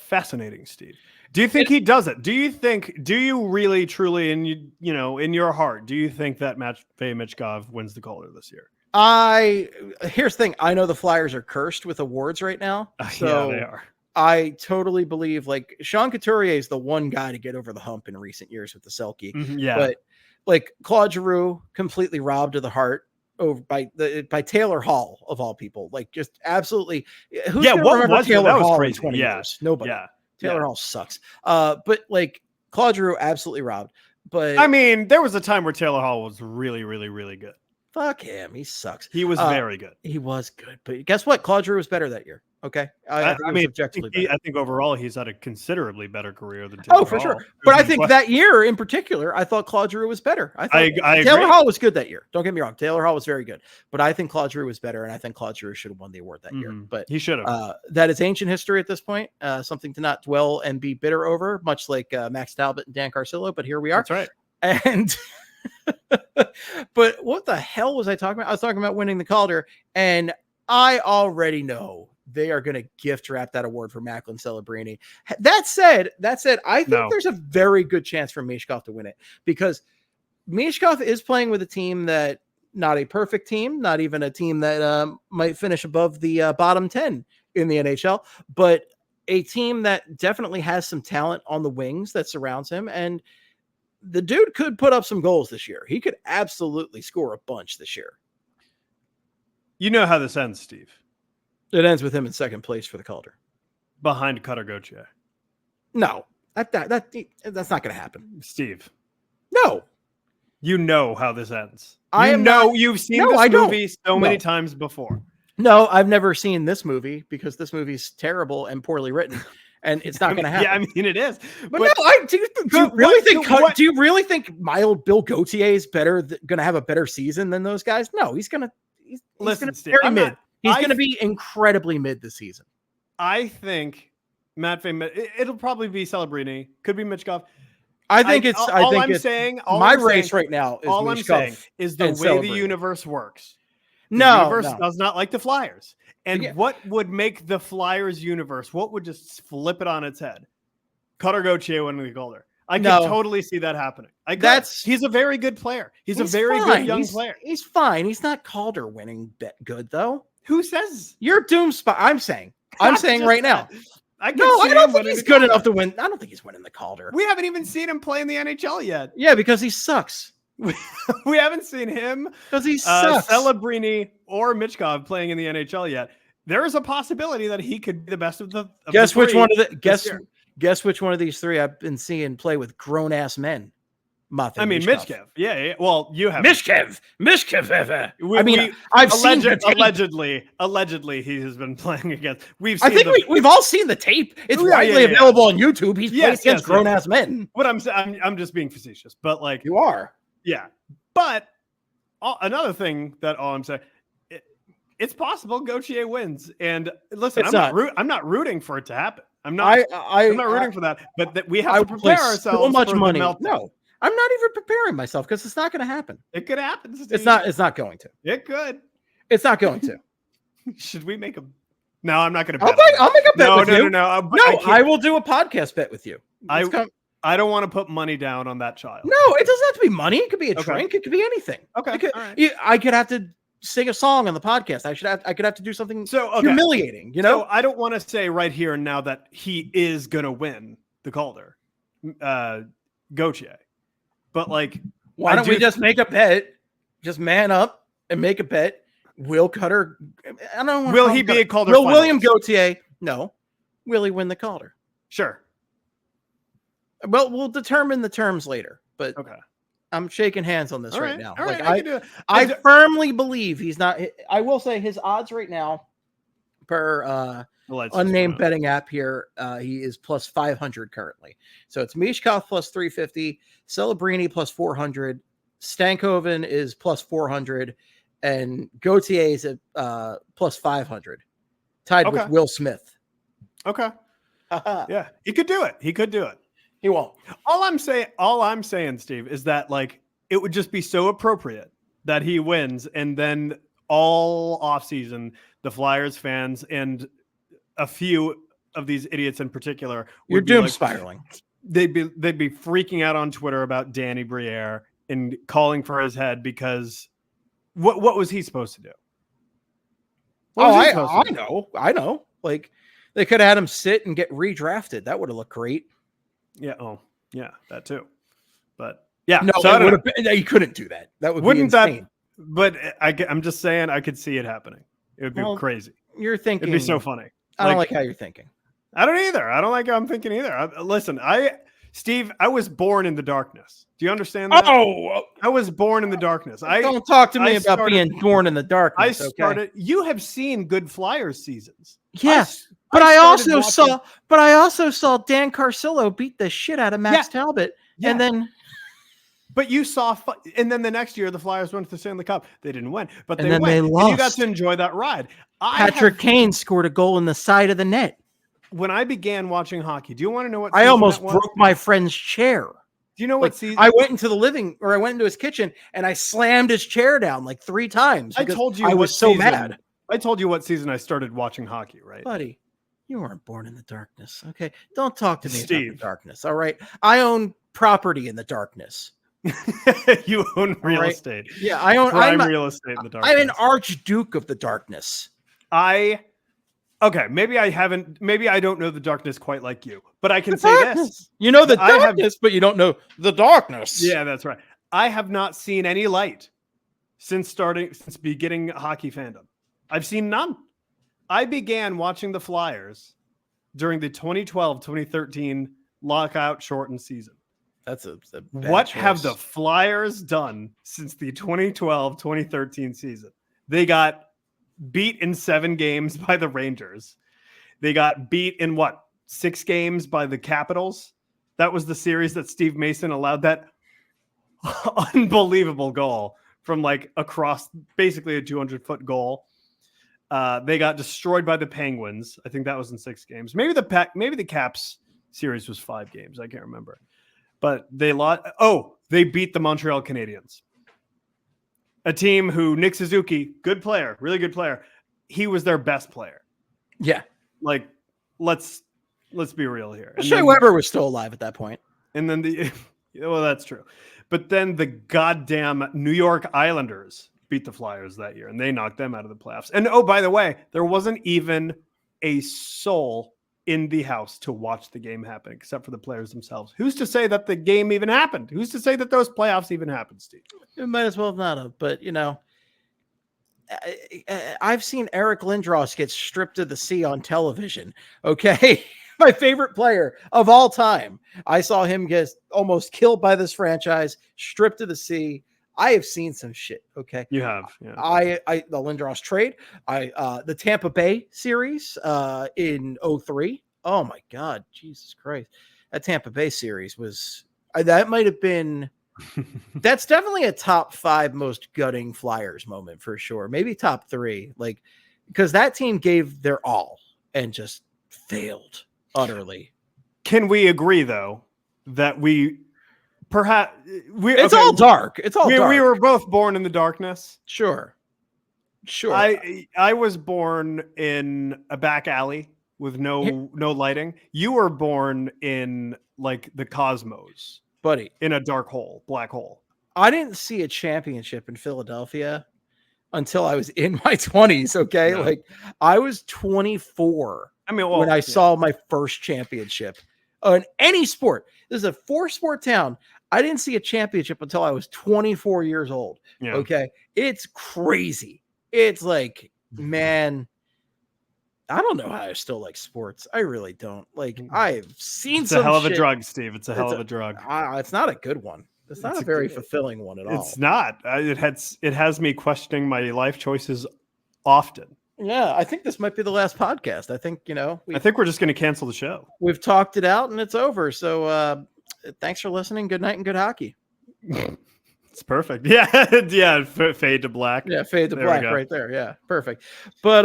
fascinating, Steve. Do you think he does it? Do you really, truly, in your heart, do you think that Matvei Michkov wins the Calder this year? Here's the thing. I know the Flyers are cursed with awards right now. So yeah, they are. I totally believe like Sean Couturier is the one guy to get over the hump in recent years with the Selke. Yeah. But like Claude Giroux completely robbed of the heart over by Taylor Hall of all people. Like just absolutely. Who's gonna remember Taylor Hall in 20 years? Nobody. Yeah. Taylor Hall sucks. But like Claude Giroux absolutely robbed. But I mean, there was a time where Taylor Hall was really, really, really good. Fuck him. He sucks. He was very good. He was good. But guess what? Claude Giroux was better that year. Okay. I think overall he's had a considerably better career than Taylor Hall. For sure. But I think that year in particular, I thought Claude Giroux was better. I thought Taylor Hall was good that year. Don't get me wrong. Taylor Hall was very good. But I think Claude Giroux was better, and I think Claude Giroux should have won the award that year. But he should have. That is ancient history at this point. Something to not dwell and be bitter over, much like Max Talbot and Dan Carcillo. But here we are. That's right. And but what the hell was I talking about? I was talking about winning the Calder, and I already know they are going to gift wrap that award for Macklin Celebrini. That said, I think there's a very good chance for Michkov to win it, because Michkov is playing with a team that not a perfect team, not even a team that might finish above the bottom 10 in the NHL, but a team that definitely has some talent on the wings that surrounds him. And the dude could put up some goals this year. He could absolutely score a bunch this year. You know how this ends, Steve. It ends with him in second place for the Calder, behind 𝙏𝙏𝙏𝙏𝙏𝙏𝙏. No, that's not going to happen. Steve. No. You know how this ends. You've seen this movie so many times before. No, I've never seen this movie because this movie's terrible and poorly written, and it's not going to happen. Yeah, I mean it is. But no, do you really think my old Bill Gauthier is going to have a better season than those guys? No, he's going to be very mid. He's going to be incredibly mid this season. I think it'll probably be Celebrini. Could be Michkov. My race right now is all Michkov. I'm saying is the way Celebrini. The universe works. The universe does not like the Flyers. And what would make the Flyers universe? What would just flip it on its head? 𝙏𝙏𝙏𝙏𝙏𝙏 winning the Calder. I can totally see that happening. He's a very good player. He's a very good young player. He's fine. He's not Calder winning good though. Who says you're doomed spot? I'm saying right now. I don't think he's good enough to win. I don't think he's winning the Calder. We haven't even seen him play in the NHL yet. Yeah, because he sucks. We haven't seen him because he sucks. Celebrini or Michkov playing in the NHL yet. There is a possibility that he could be the best of the. Guess which one of these three I've been seeing play with grown ass men. Michkov. Yeah. Well, you have Michkov. I've seen allegedly he has been playing against. We've all seen the tape. It's widely available on YouTube. He's played against grown ass men. What I'm just being facetious, but like you are. Yeah, but another thing that all I'm saying, it's possible Gauthier wins. And listen, I'm not rooting for it to happen. I'm not rooting for that. But that we have to prepare ourselves. So much money. No. I'm not even preparing myself because it's not going to happen. It could happen. Steve. It's not going to. It could. It's not going to. Should we make a? No, I'm not going to. I'll make a bet with you. No. I will do a podcast bet with you. I don't want to put money down on that child. No, it doesn't have to be money. It could be a drink. It could be anything. Okay. I could have to sing a song on the podcast. I could have to do something humiliating. You know. So I don't want to say right here and now that he is going to win the Calder, Gauthier. But like, why don't we just make a bet? Just man up and make a bet. Will Cutter? I don't know. Will he be a Calder? Will William Gauthier? No. Will he win the Calder? Sure. Well, we'll determine the terms later. But I'm shaking hands on this right now. I firmly believe he's not. I will say his odds right now per unnamed betting app here, he is plus 500 currently. So it's Michkov plus 350, Celebrini plus 400, Stankoven is plus 400, and Gauthier is at plus 500, tied with Will Smith. Okay. Yeah, he could do it. He won't. All I'm saying, Steve, is that like it would just be so appropriate that he wins, and then all offseason the Flyers fans and a few of these idiots in particular, you're doom spiraling. They'd be freaking out on Twitter about Danny Briere and calling for his head because what was he supposed to do? I know. Like they could have had him sit and get redrafted. That would have looked great. Yeah. Oh, yeah, that too. But yeah, no, so you couldn't do that. That would wouldn't be insane. But I'm just saying, I could see it happening. It would be crazy. You're thinking it'd be so funny. I don't like how you're thinking. I don't either. I don't like how I'm thinking either. Listen, Steve, I was born in the darkness. Do you understand that? Oh, I was born in the darkness. Don't talk to me about being born in the darkness. I started. Okay? You have seen good Flyers seasons. Yes, but I also saw Dan Carcillo beat the shit out of Max Talbot, and then. But you saw, and then the next year the Flyers went to the Stanley Cup. They didn't win, but they went. They lost. And you got to enjoy that ride. Patrick Kane scored a goal in the side of the net. When I began watching hockey, do you want to know what? I almost broke my friend's chair. Do you know what season? I went into his kitchen and I slammed his chair down like 3 times. I told you I was so mad. I told you what season I started watching hockey, right? Buddy, you weren't born in the darkness. Okay. Don't talk to me about the darkness. All right. I own property in the darkness. You own real estate. Yeah, I own real estate in the darkness. I'm an Archduke of the darkness. Maybe I don't know the darkness quite like you, but I can say this. You know the darkness, but you don't know the darkness. Yeah, that's right. I have not seen any light since beginning hockey fandom. I've seen none. I began watching the Flyers during the 2012-2013 lockout shortened season. That's a what choice. Have the Flyers done since the 2012-2013 season? They got beat in 7 games by the Rangers. They got beat in 6 games by the Capitals. That was the series that Steve Mason allowed that unbelievable goal from across basically a 200-foot goal. They got destroyed by the Penguins. I think that was in 6 games. Maybe the Caps series was 5 games. I can't remember. But they lost. Oh, they beat the Montreal Canadiens, a team who Nick Suzuki, good player, really good player. He was their best player. Yeah, let's be real here. Shea Weber was still alive at that point. And then that's true. But then the goddamn New York Islanders beat the Flyers that year, and they knocked them out of the playoffs. And by the way, there wasn't even a soul in the house to watch the game happen, except for the players themselves. Who's to say that the game even happened? Who's to say that those playoffs even happened, Steve? It might as well not have, but I've seen Eric Lindros get stripped to the sea on television. Okay. My favorite player of all time. I saw him get almost killed by this franchise, stripped to the sea. I have seen some shit. Okay. You have. Yeah. The Lindros trade, the Tampa Bay series, in 2003. Oh my God. Jesus Christ. That Tampa Bay series was, that might've been, that's definitely a top 5 most gutting Flyers moment for sure. Maybe top 3, because that team gave their all and just failed utterly. Can we agree though, that it's all dark. It's all dark. We were both born in the darkness. Sure. I was born in a back alley with no lighting. You were born in the cosmos, buddy, in a black hole. I didn't see a championship in Philadelphia until I was in my 20s. Okay. Yeah. I was 24. When I saw my first championship in any sport. This is a 4-sport town. I didn't see a championship until I was 24 years old. Yeah. Okay. It's crazy. It's man, I don't know how I still like sports. I really don't. I've seen it's a hell of a drug, Steve. It's a hell of a drug. It's not a good one. It's not a very fulfilling one at all. It's not. It has me questioning my life choices often. Yeah, I think this might be the last podcast. I think, I think we're just going to cancel the show. We've talked it out and it's over. So thanks for listening. Good night and good hockey. It's perfect. Yeah. Yeah. Fade to black. Yeah. Fade to black right there. Yeah. Perfect. But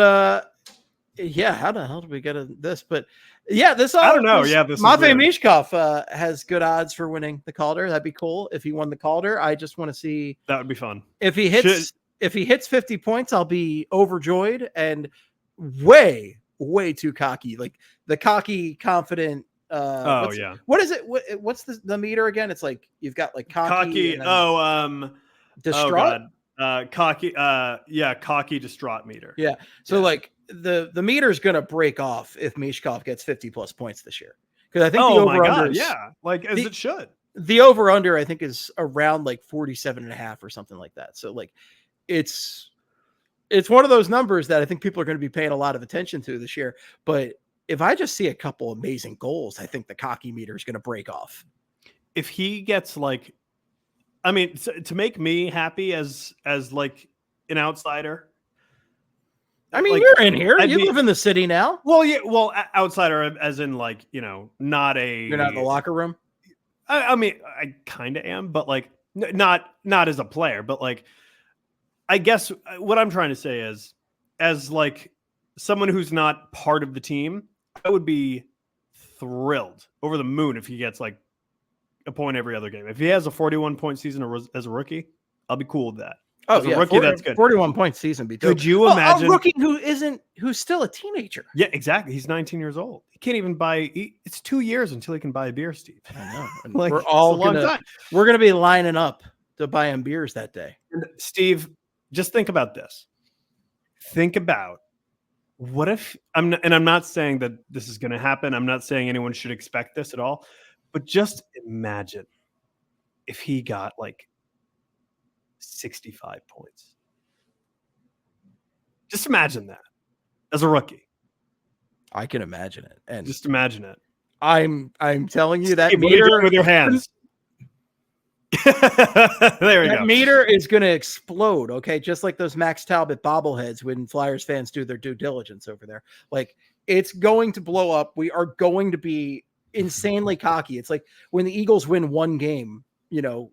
how the hell did we get into this? But yeah, I don't know. Yeah. This Matvei Michkov has good odds for winning the Calder. That'd be cool if he won the Calder. I just want to see. That would be fun. If he hits 50 points, I'll be overjoyed and way way too cocky, like the cocky, confident. What is it? What's the meter again? It's like you've got like cocky. Distraught. Cocky. Cocky distraught meter. Yeah. So like the meter is gonna break off if Michkov gets 50+ points this year, because I think the over under like as it should. The over under I think is around like 47.5 or something like that. So like it's one of those numbers that I think people are going to be paying a lot of attention to this year. But if I just see a couple amazing goals, I think the cocky meter is going to break off. If he gets like, I mean, to make me happy as like an outsider. I mean, like, you're in here. You live in the city now. Well, yeah. Well, outsider as in like, not a. You're not in the locker room. I mean, I kind of am, but like not as a player, but like, I guess what I'm trying to say is, as like someone who's not part of the team, I would be thrilled, over the moon, if he gets like a point every other game. If he has a 41-point season as a rookie, I'll be cool with that. Oh, as a rookie, that's good. 41-point season. Could you imagine a rookie who's still a teenager? Yeah, exactly. He's 19 years old. He can't even buy. It's 2 years until he can buy a beer, Steve. I know. Like, we're gonna be lining up to buy him beers that day. And Steve, just think about this. Think about what if I'm not saying that this is going to happen. I'm not saying anyone should expect this at all. But just imagine if he got like 65 points. Just imagine that as a rookie. I can imagine it. And just imagine it. I'm telling you that Steve, meter with your hands. There we go. Meter is going to explode. Okay. Just like those Max Talbot bobbleheads when Flyers fans do their due diligence over there. Like, it's going to blow up. We are going to be insanely cocky. It's like when the Eagles win one game,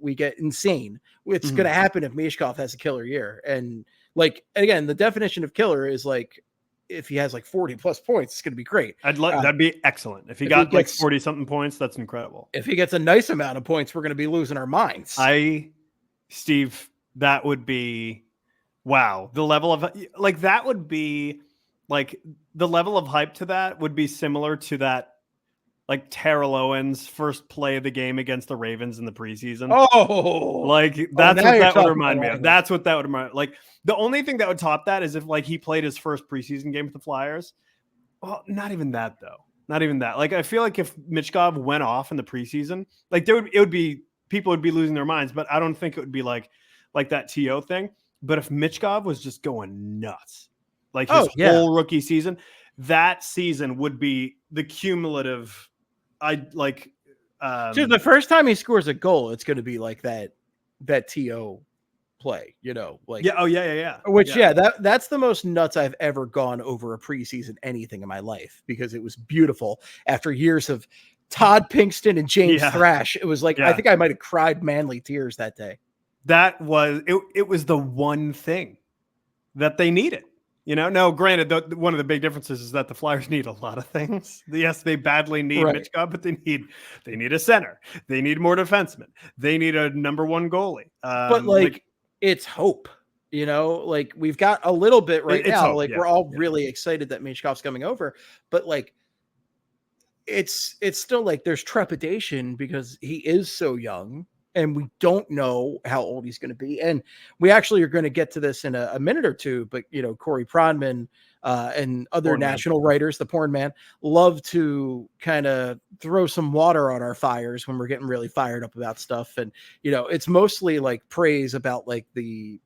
we get insane. It's going to happen if Michkov has a killer year. And like, again, the definition of killer is like, if he has like 40+ points, it's going to be great. That'd be excellent. If he got like 40 something points, that's incredible. If he gets a nice amount of points, we're going to be losing our minds. Steve, that would be, wow. The level of like, that would be like the level of hype to that would be similar to that, like Terrell Owens' first play of the game against the Ravens in the preseason. Oh, like that's what that would remind me of. That's what that would remind. Like the only thing that would top that is if like he played his first preseason game with the Flyers. Well, not even that though. Not even that. Like I feel like if Michkov went off in the preseason, like people would be losing their minds. But I don't think it would be like that TO thing. But if Michkov was just going nuts, like his whole rookie season, that season would be the cumulative. Dude, the first time he scores a goal, it's going to be like that TO play, like Which that's the most nuts I've ever gone over a preseason anything in my life, because it was beautiful after years of Todd Pinkston and James Thrash. It was like I think I might have cried manly tears that day. That was it was the one thing that they needed. No, granted, one of the big differences is that the Flyers need a lot of things. Yes, they badly need Michkov, but they need a center. They need more defensemen. They need a number one goalie. But it's hope, like we've got a little bit now. Hope, like we're all really excited that Michkov's coming over, but like it's still like there's trepidation because he is so young. And we don't know how old he's going to be. And we actually are going to get to this in a minute or two. But, Corey Pronman and other national writers, the Porn Man, love to kind of throw some water on our fires when we're getting really fired up about stuff. And, it's mostly like praise about like the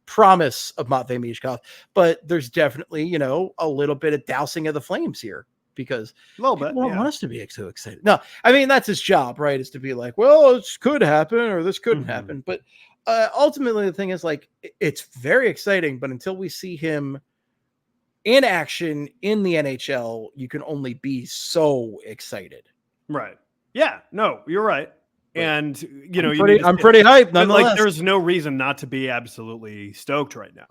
promise of Matvei Michkov. But there's definitely, a little bit of dousing of the flames here. Because a little bit, people don't want us to be so excited. No, I mean, that's his job, right? Is to be like, well, this could happen or this couldn't happen. But ultimately, the thing is like, it's very exciting. But until we see him in action in the NHL, you can only be so excited. Right. Yeah. No, you're right. And, I'm pretty hyped. Nonetheless. Like, there's no reason not to be absolutely stoked right now.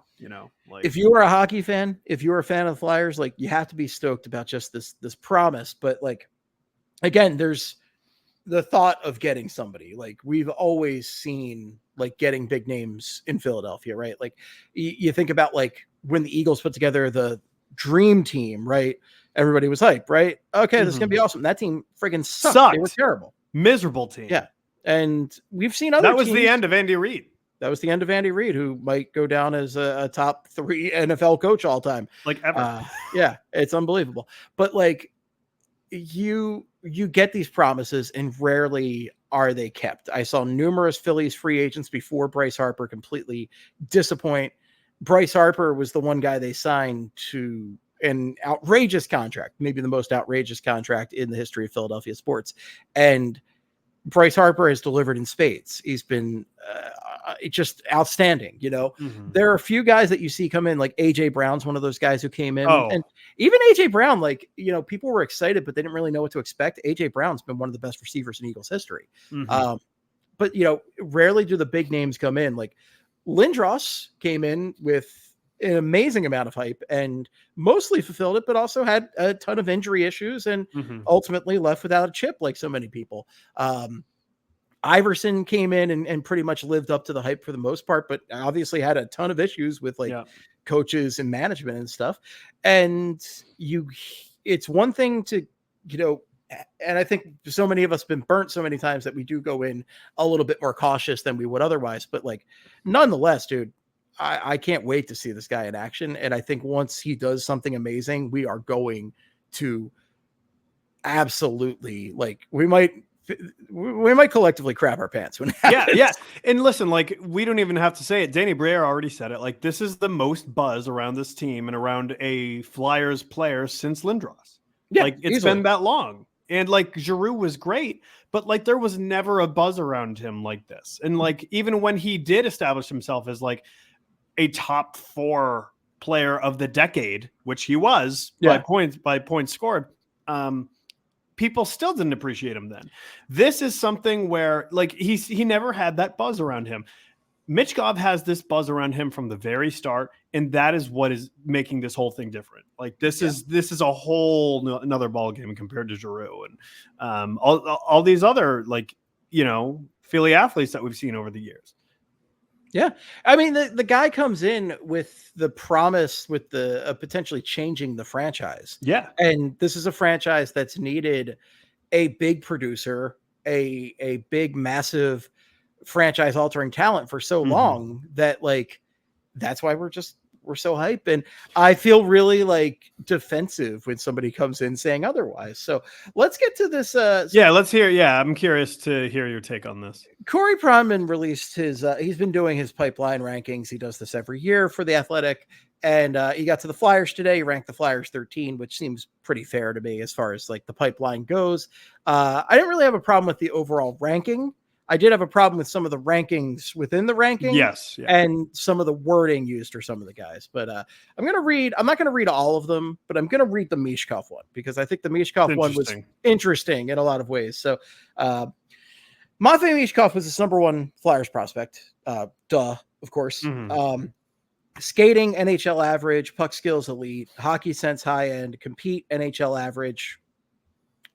Like if you are a hockey fan, if you're a fan of the Flyers, like you have to be stoked about just this promise. But like, again, there's the thought of getting somebody. Like we've always seen like getting big names in Philadelphia, right? Like you think about like when the Eagles put together the dream team, right? Everybody was hyped, right? Okay, this is gonna be awesome. That team friggin' sucked. They were terrible, miserable team. Yeah, and we've seen other. That was teams. the end of Andy Reid. That was the end of Andy Reid, who might go down as a top 3 NFL coach all time, like ever. Yeah, it's unbelievable. But like, you get these promises, and rarely are they kept. I saw numerous Phillies free agents before Bryce Harper completely disappoint. Bryce Harper was the one guy they signed to an outrageous contract, maybe the most outrageous contract in the history of Philadelphia sports. And Bryce Harper has delivered in spades. He's been just outstanding. There are a few guys that you see come in, like AJ Brown's one of those guys who came in, and even AJ Brown, like, people were excited, but they didn't really know what to expect. AJ Brown's been one of the best receivers in Eagles history. But rarely do the big names come in. Like Lindros came in with an amazing amount of hype and mostly fulfilled it, but also had a ton of injury issues and ultimately left without a chip, like so many people. Iverson came in and pretty much lived up to the hype for the most part, but obviously had a ton of issues with coaches and management and stuff. And it's one thing to, and I think so many of us have been burnt so many times that we do go in a little bit more cautious than we would otherwise. But like, nonetheless, dude, I can't wait to see this guy in action. And I think once he does something amazing, we are going to absolutely, like, we might collectively crap our pants when it happens. Yeah. And listen, like, we don't even have to say it. Danny Briere already said it. Like, this is the most buzz around this team and around a Flyers player since Lindros. Yeah, like, it's been that long. And like, Giroux was great, but like, there was never a buzz around him like this. And like, even when he did establish himself as like a top 4 player of the decade, which he was by points scored, people still didn't appreciate him then. This is something where like he never had that buzz around him. Michkov has this buzz around him from the very start, and that is what is making this whole thing different. Like this is a whole another ball game compared to Giroux and all these other, like, Philly athletes that we've seen over the years. Yeah. I mean, the guy comes in with the promise with the potentially changing the franchise. Yeah. And this is a franchise that's needed a big producer, a big, massive franchise altering talent for so long that like, that's why we're so hyped. And I feel really like defensive when somebody comes in saying otherwise. So let's get to this. Let's hear. Yeah. I'm curious to hear your take on this. Corey Pronman released his, he's been doing his pipeline rankings. He does this every year for The Athletic. And he got to the Flyers today. He ranked the Flyers 13, which seems pretty fair to me as far as like the pipeline goes. I didn't really have a problem with the overall ranking. I did have a problem with some of the rankings within the ranking. Yes. Yeah. And some of the wording used for some of the guys. But I'm not going to read all of them, but I'm going to read the Michkov one because I think the Michkov one was interesting in a lot of ways. So Matvei Michkov was his number 1 Flyers prospect. Of course. Skating NHL average, puck skills elite, hockey sense high end, compete NHL average,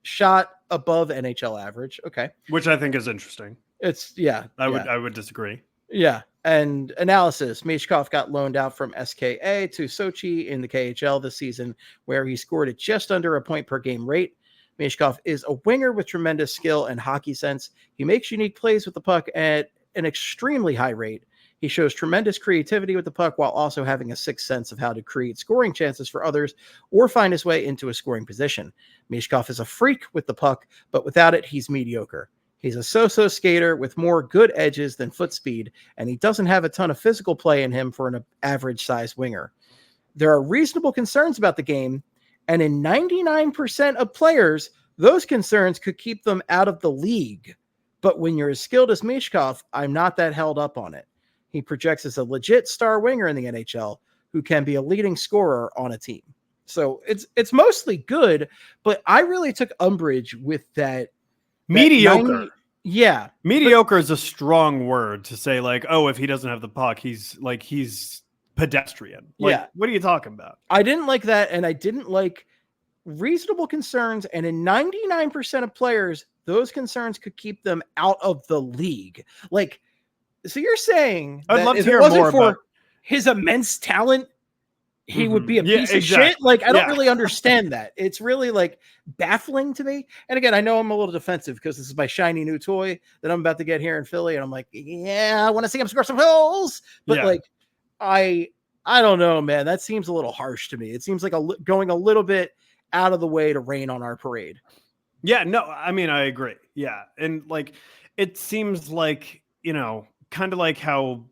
shot above NHL average. Okay. Which I think is interesting. I would disagree. Yeah. And analysis, Michkov got loaned out from SKA to Sochi in the KHL this season, where he scored at just under a point per game rate. Michkov is a winger with tremendous skill and hockey sense. He makes unique plays with the puck at an extremely high rate. He shows tremendous creativity with the puck while also having a sixth sense of how to create scoring chances for others or find his way into a scoring position. Michkov is a freak with the puck, but without it, he's mediocre. He's a so-so skater with more good edges than foot speed, and he doesn't have a ton of physical play in him for an average-sized winger. There are reasonable concerns about the game, and in 99% of players, those concerns could keep them out of the league. But when you're as skilled as Michkov, I'm not that held up on it. He projects as a legit star winger in the NHL who can be a leading scorer on a team. So it's mostly good, but I really took umbrage with that. Mediocre. Mediocre is a strong word to say, like, oh, if he doesn't have the puck, he's pedestrian. Like, what are you talking about? I didn't like that, and I didn't like reasonable concerns, and in 99% of players, those concerns could keep them out of the league. Like, so you're saying I'd that love if to hear it wasn't more for about his immense talent, he would be a piece of shit. Like, I don't really understand that. It's really like baffling to me. And again, I know I'm a little defensive because this is my shiny new toy that I'm about to get here in Philly. And I'm like, yeah, I want to see him score some goals. But like, I don't know, man. That seems a little harsh to me. It seems like going a little bit out of the way to rain on our parade. Yeah, no, I mean, I agree. Yeah. And like, it seems like, kind of like how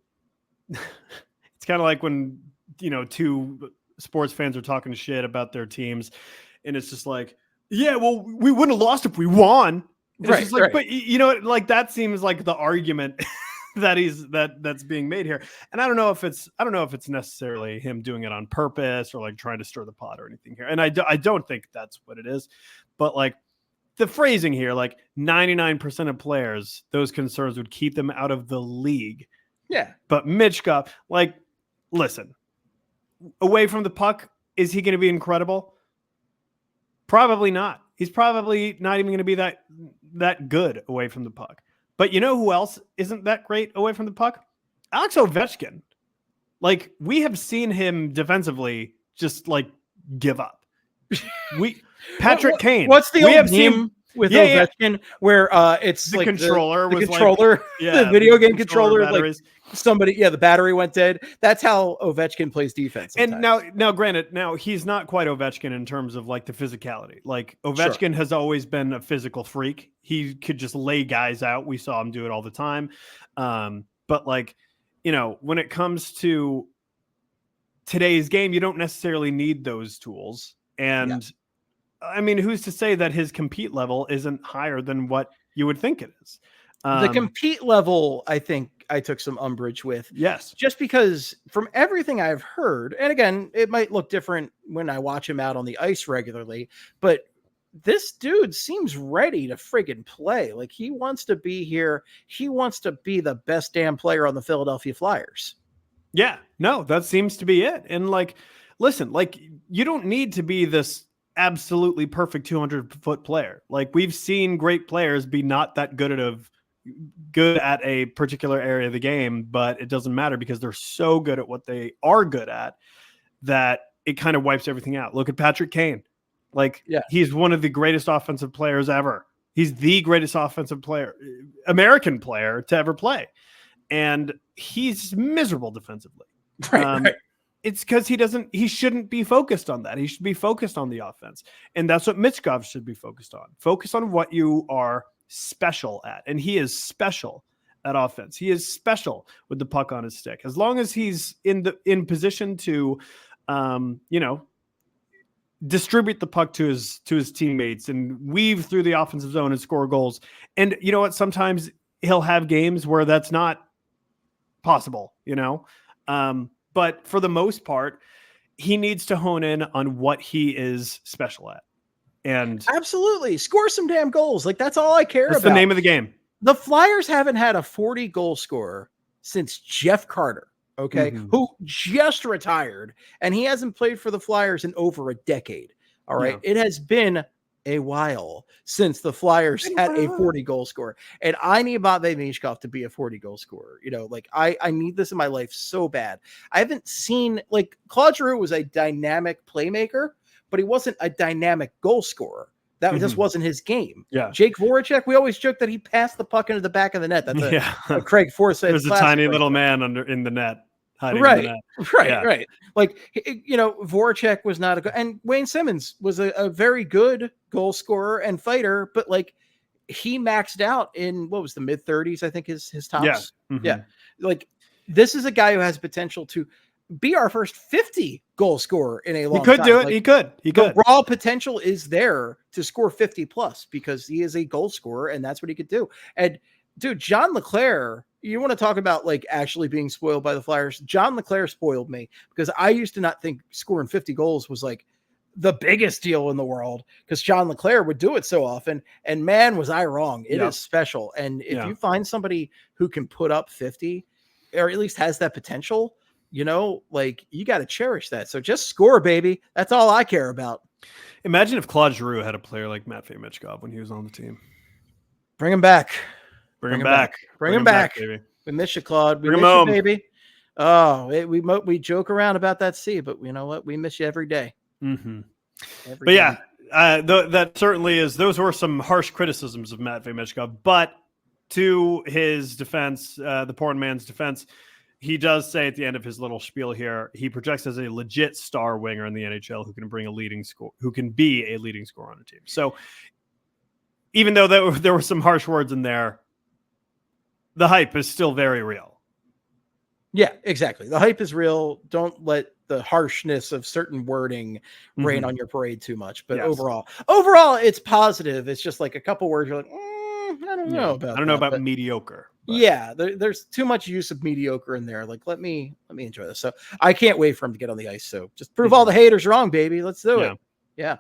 it's kind of like when, two sports fans are talking shit about their teams, and it's just like, yeah, well, we wouldn't have lost if we won. Right, it's just like, but like that seems like the argument that's being made here. And I don't know if it's necessarily him doing it on purpose or like trying to stir the pot or anything here. And I don't think that's what it is, but like the phrasing here, like 99% of players, those concerns would keep them out of the league. Yeah. But Michkov, like, listen, away from the puck, is he going to be incredible? Probably not. He's probably not even going to be that good away from the puck. But you know who else isn't that great away from the puck? Alex Ovechkin. Like, we have seen him defensively just like give up. Patrick Kane. What's the old meme with Ovechkin where it's the like controller the controller, the video game controller, batteries. Like somebody, the battery went dead. That's how Ovechkin plays defense sometimes. And now, granted, he's not quite Ovechkin in terms of like the physicality. Like Ovechkin has always been a physical freak. He could just lay guys out. We saw him do it all the time. But like, when it comes to today's game, you don't necessarily need those tools. And I mean, who's to say that his compete level isn't higher than what you would think it is? The compete level, I think I took some umbrage with. Yes. Just because from everything I've heard, and again, it might look different when I watch him out on the ice regularly, but this dude seems ready to friggin' play. Like, he wants to be here. He wants to be the best damn player on the Philadelphia Flyers. Yeah, no, that seems to be it. And like, listen, like, you don't need to be this absolutely perfect 200-foot player. Like, we've seen great players be not that good at a particular area of the game, but it doesn't matter because they're so good at what they are good at that it kind of wipes everything out. Look at Patrick Kane. Like, he's one of the greatest offensive players ever. He's the greatest offensive player, American player to ever play. And he's miserable defensively. Right. It's because he shouldn't be focused on that. He should be focused on the offense. And that's what Michkov should be focused on. Focus on what you are special at. And he is special at offense. He is special with the puck on his stick. As long as he's in position to, distribute the puck to his teammates and weave through the offensive zone and score goals. And you know what? Sometimes he'll have games where that's not possible, but for the most part, he needs to hone in on what he is special at. And absolutely score some damn goals. Like, that's all I care about. That's the name of the game. The Flyers haven't had a 40 goal scorer since Jeff Carter. Okay. Mm-hmm. Who just retired, and he hasn't played for the Flyers in over a decade. All right. Yeah. It has been a while since the Flyers had a 40 goal scorer, and I need Matvei Michkov to be a 40 goal scorer. Like, I need this in my life so bad. I haven't seen, like, Claude Giroux was a dynamic playmaker, but he wasn't a dynamic goal scorer. That just wasn't his game. Yeah. Jake Voracek, we always joke that he passed the puck into the back of the net. That's a Craig Forsyth. There's a tiny little man in the net. Right. Like, Voracek was not a good, and Wayne Simmons was a very good goal scorer and fighter, but like, he maxed out in what was the mid 30s, I think his tops. Yeah. Mm-hmm. Yeah. Like, this is a guy who has potential to be our first 50 goal scorer in a long time. He could do it. Like, he could. The raw potential is there to score 50 plus because he is a goal scorer and that's what he could do. And dude, John LeClair, you want to talk about like actually being spoiled by the Flyers? John LeClair spoiled me because I used to not think scoring 50 goals was like the biggest deal in the world because John LeClair would do it so often. And man, was I wrong. It is special. And if you find somebody who can put up 50 or at least has that potential, like, you got to cherish that. So just score, baby. That's all I care about. Imagine if Claude Giroux had a player like Matvei Michkov when he was on the team. Bring him back. Bring him back. Bring him back, baby. We miss you, Claude. We Bring miss him home, you, baby. Oh, we joke around about that C, but you know what? We miss you every day. Mm-hmm. But yeah, that certainly is. Those were some harsh criticisms of Matvei Michkov, but to his defense, the Pronman's defense, he does say at the end of his little spiel here, he projects as a legit star winger in the NHL who can bring who can be a leading scorer on a team. So even though there were some harsh words in there, the hype is still very real. Yeah, exactly. The hype is real. Don't let the harshness of certain wording rain on your parade too much. But overall, it's positive. It's just like a couple words you're like, I don't know about. I don't know about mediocre. But. Yeah, there's too much use of mediocre in there. Like, let me enjoy this. So I can't wait for him to get on the ice. So just prove all the haters wrong, baby. Let's do it. Yeah.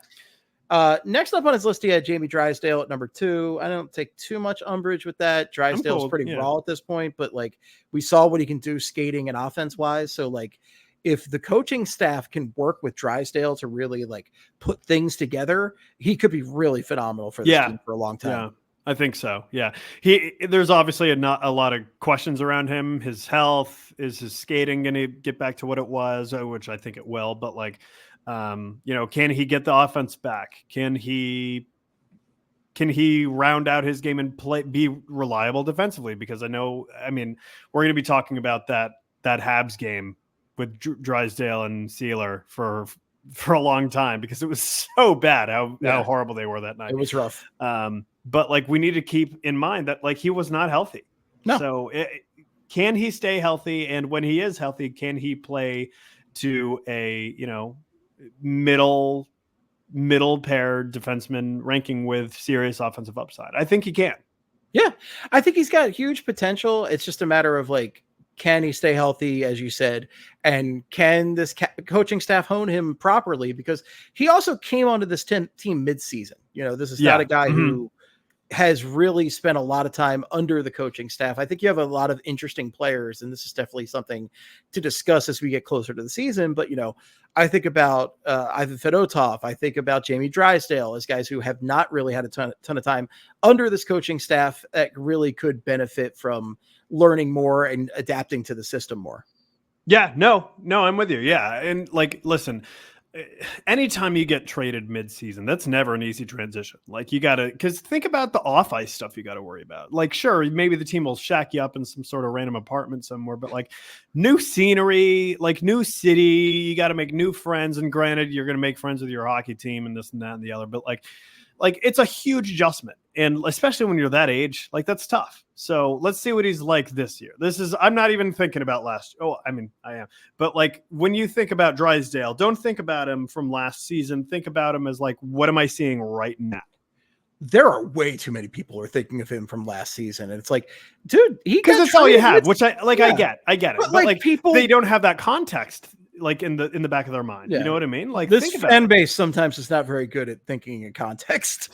Next up on his list, he had Jamie Drysdale at number 2. I don't take too much umbrage with that. Drysdale's pretty raw at this point, but like we saw what he can do skating and offense wise. So like if the coaching staff can work with Drysdale to really like put things together, he could be really phenomenal for this team for a long time. Yeah, I think so. Yeah. There's obviously a lot of questions around him. His health, is his skating going to get back to what it was, which I think it will, but like, can he get the offense back? Can he round out his game and be reliable defensively? Because we're going to be talking about that Habs game with Drysdale and Sealer for a long time because it was so bad how horrible they were that night. It was rough. But like we need to keep in mind that like he was not healthy. No. So can he stay healthy? And when he is healthy, can he play to a, middle paired defenseman ranking with serious offensive upside? I think he can. Yeah, I think he's got huge potential. It's just a matter of like, can he stay healthy, as you said, and can this coaching staff hone him properly? Because he also came onto this team mid-season. This is not a guy who has really spent a lot of time under the coaching staff. I think you have a lot of interesting players, and this is definitely something to discuss as we get closer to the season. But, I think about Ivan Fedotov. I think about Jamie Drysdale as guys who have not really had a ton of time under this coaching staff that really could benefit from learning more and adapting to the system more. Yeah, no, I'm with you. Yeah. And like, listen, anytime you get traded mid-season, that's never an easy transition. Like because think about the off-ice stuff you got to worry about. Like, sure, maybe the team will shack you up in some sort of random apartment somewhere, but like new scenery, like new city, you got to make new friends. And granted, you're going to make friends with your hockey team and this and that and the other, but like it's a huge adjustment. And especially when you're that age, like that's tough. So let's see what he's like this year. I'm not even thinking about last. Oh, I am. But like when you think about Drysdale, don't think about him from last season. Think about him as like, what am I seeing right now? There are way too many people who are thinking of him from last season. And it's like, dude, because that's all you have, which I get it. But like people, they don't have that context like in the back of their mind. You know what I mean? Like this fan base sometimes is not very good at thinking in context.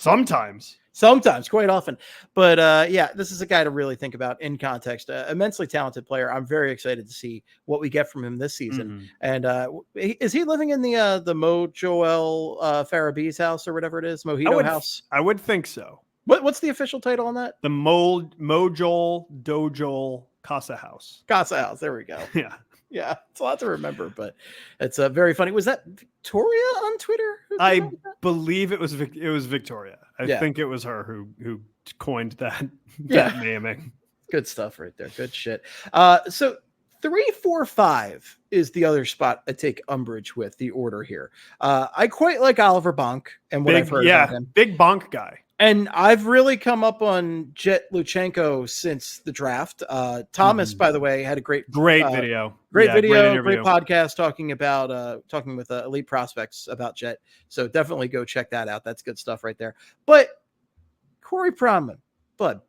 Sometimes, quite often. But this is a guy to really think about in context. Immensely talented player. I'm very excited to see what we get from him this season. And is he living in the Mo Joel Farabee's house or whatever it is? Mojito house? I would think so. What's the official title on that? The Mo Joel Dojol Casa House. Casa House. There we go. Yeah. Yeah, it's a lot to remember, but it's very funny. Was that Victoria on Twitter? I believe it was Victoria. I think it was her who coined that naming. Good stuff right there. Good shit. So 3, 4, 5 is the other spot I take umbrage with the order here. I quite like Oliver Bonk and what I've heard about him. Big Bonk guy. And I've really come up on Jet Luchenko since the draft. Thomas, by the way, had a great video. Great podcast talking with elite prospects about Jet. So definitely go check that out. That's good stuff right there. But Corey Pronman, bud,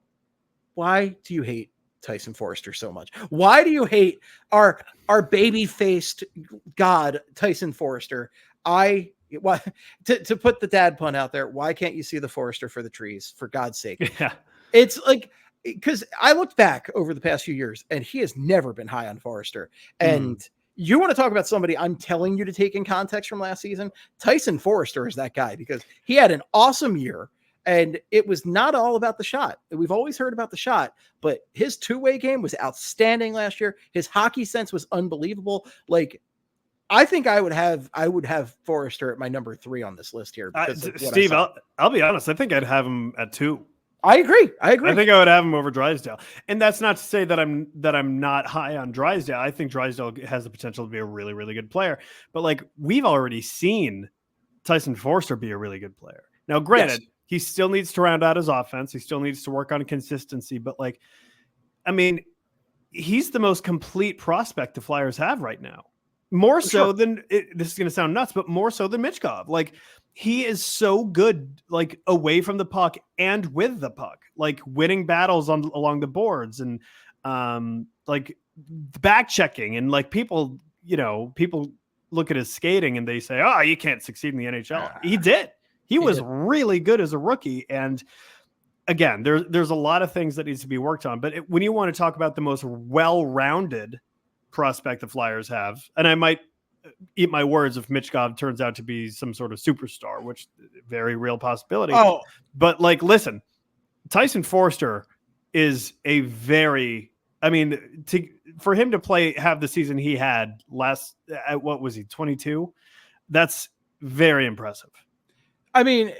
why do you hate Tyson Foerster so much? Why do you hate our baby-faced god Tyson Foerster? Why to put the dad pun out there, why can't you see the forester for the trees, for God's sake? Yeah. It's like, because I looked back over the past few years and he has never been high on Foerster. And you want to talk about somebody I'm telling you to take in context from last season? Tyson Foerster is that guy, because he had an awesome year And it was not all about the shot. We've always heard about the shot, but his two-way game was outstanding last year. His hockey sense was unbelievable. Like, I think I would have Forrester at my number 3 on this list here. Because Steve, I'll be honest. I think I'd have him at 2. I agree. I think I would have him over Drysdale. And that's not to say that I'm not high on Drysdale. I think Drysdale has the potential to be a really, really good player. But like, we've already seen Tyson Forster be a really good player. Now, granted, he still needs to round out his offense. He still needs to work on consistency. But like, I mean, he's the most complete prospect the Flyers have right now. More so than this is going to sound nuts, but more so than Michkov. Like, he is so good, like, away from the puck and with the puck, like winning battles along the boards and like back checking. And like, people look at his skating and they say, "Oh, you can't succeed in the NHL." He did. He was really good as a rookie. And again, there's a lot of things that needs to be worked on. But when you want to talk about the most well-rounded prospect the Flyers have, and I might eat my words if Michkov turns out to be some sort of superstar, which very real possibility. Oh, but like, listen, Tyson Forster is a very, I mean, for him to have the season he had last, at what was he, 22? That's very impressive. I mean,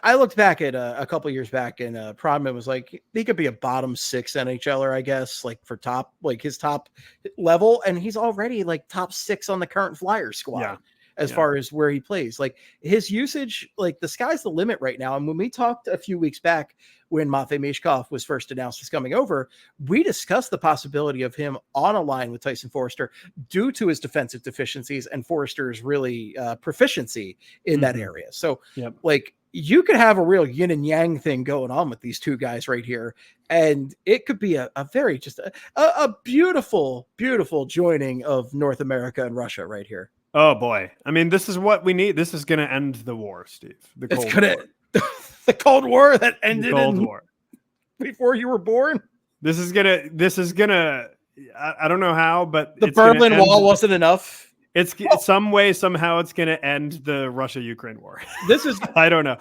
I looked back at a couple of years back, and Pronman was like, he could be a bottom 6 NHLer, I guess, like for top, like his top level. And he's already like top 6 on the current Flyers squad as far as where he plays. Like, his usage, like, the sky's the limit right now. And when we talked a few weeks back, when Matvei Michkov was first announced as coming over, we discussed the possibility of him on a line with Tyson Forster due to his defensive deficiencies and Forster's really proficiency in that area. So like, you could have a real yin and yang thing going on with these two guys right here. And it could be a very, just a beautiful, beautiful joining of North America and Russia right here. Oh boy. I mean, this is what we need. This is going to end the war, Steve. The Cold War. The Cold War that ended before you were born. This is gonna. I don't know how, but the Berlin Wall wasn't enough. It's some way, somehow it's going to end the Russia-Ukraine war. This is, I don't know.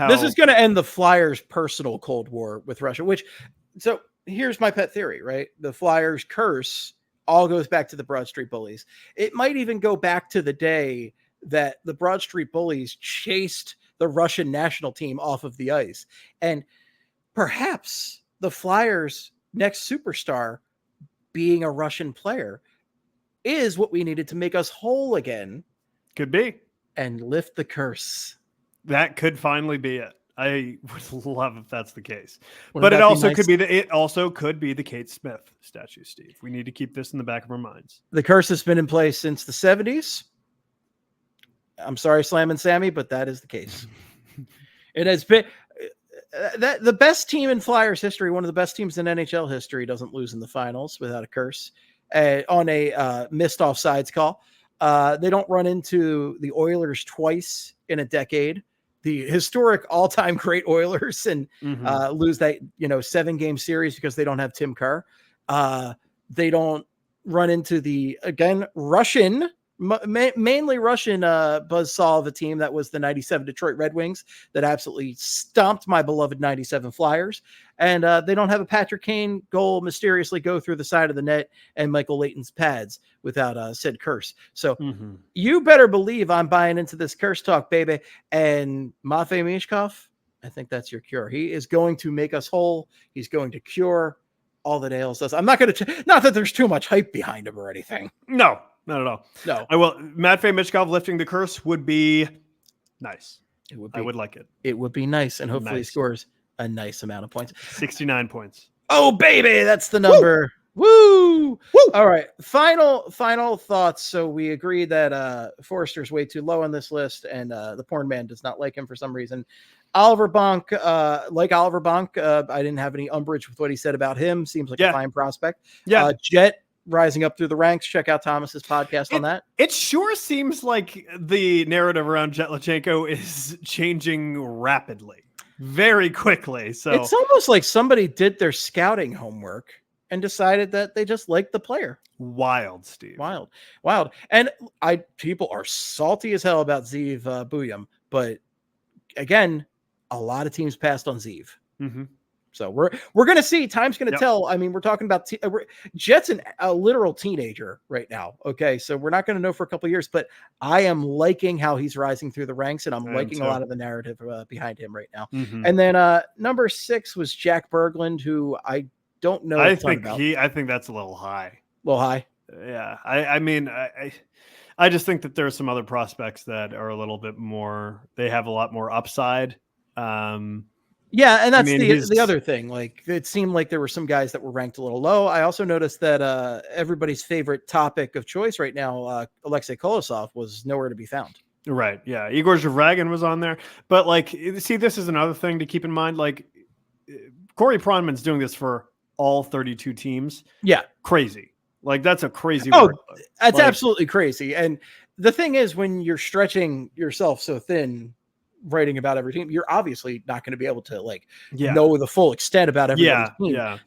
This is going to end the Flyers' personal Cold War with Russia, so here's my pet theory, right? The Flyers curse all goes back to the Broad Street Bullies. It might even go back to the day that the Broad Street Bullies chased the Russian national team off of the ice. And perhaps the Flyers' next superstar being a Russian player is what we needed to make us whole again. Could be. And lift the curse. That could finally be it. I would love if that's the case. But it also could be the Kate Smith statue, Steve. We need to keep this in the back of our minds. The curse has been in place since the 70s. I'm sorry, Slam and Sammy, but that is the case. It has been that the best team in Flyers history, one of the best teams in NHL history, doesn't lose in the finals without a curse on a missed offsides call. They don't run into the Oilers twice in a decade, the historic all-time great Oilers, and lose that 7-game series because they don't have Tim Kerr. They don't run into the Russian. Mainly Russian buzzsaw of a team that was the 97 Detroit Red Wings that absolutely stomped my beloved 97 Flyers. And they don't have a Patrick Kane goal mysteriously go through the side of the net and Michael Leighton's pads without said curse. So you better believe I'm buying into this curse talk, baby. And Matvei Michkov, I think that's your cure. He is going to make us whole. He's going to cure all that ails us. I'm not going to, not that there's too much hype behind him or anything. No. Not at all. No. I will. Matvei Michkov lifting the curse would be nice. It would be, I would like it. It would be nice. And hopefully he scores a nice amount of points. 69 points. Oh, baby. That's the number. Woo! Woo! All right. Final thoughts. So we agree that Forrester's way too low on this list, and the porn man does not like him for some reason. Oliver Bonk, I didn't have any umbrage with what he said about him. Seems like a fine prospect. Yeah. Jet, rising up through the ranks. Check out Thomas's podcast on that. It sure seems like the narrative around Jet is changing rapidly, very quickly. So it's almost like somebody did their scouting homework and decided that they just liked the player. Wild, Steve. Wild. And people are salty as hell about 𝙒𝙎𝙎𝙎𝙎𝙎𝙎𝙎𝙎𝙎𝙎𝙎𝙎𝙎, but again, a lot of teams passed on 𝙒𝙎. Mm-hmm. So we're going to see. Time's going to tell. I mean, we're talking about Jet's a literal teenager right now. Okay, so we're not going to know for a couple of years, but I am liking how he's rising through the ranks, and I'm liking a lot of the narrative behind him right now. Mm-hmm. And then number 6 was Jack Berglund, who I don't know. I think that's a little high. A little high. Yeah, I mean, I just think that there are some other prospects that are a little bit more. They have a lot more upside. Yeah, and that's the other thing. Like, it seemed like there were some guys that were ranked a little low. I also noticed that everybody's favorite topic of choice right now, 𝙏𝙒𝙄𝙏𝙏𝙏𝙏 Kolosov, was nowhere to be found. Right. Yeah, Igor Zhivragin was on there, but like, see, this is another thing to keep in mind. Like, Corey Pronman's doing this for all 32 teams. Yeah, crazy. Like, that's a crazy. That's absolutely crazy. And the thing is, when you're stretching yourself so thin, writing about every team, you're obviously not going to be able to know the full extent about everybody's team. Yeah.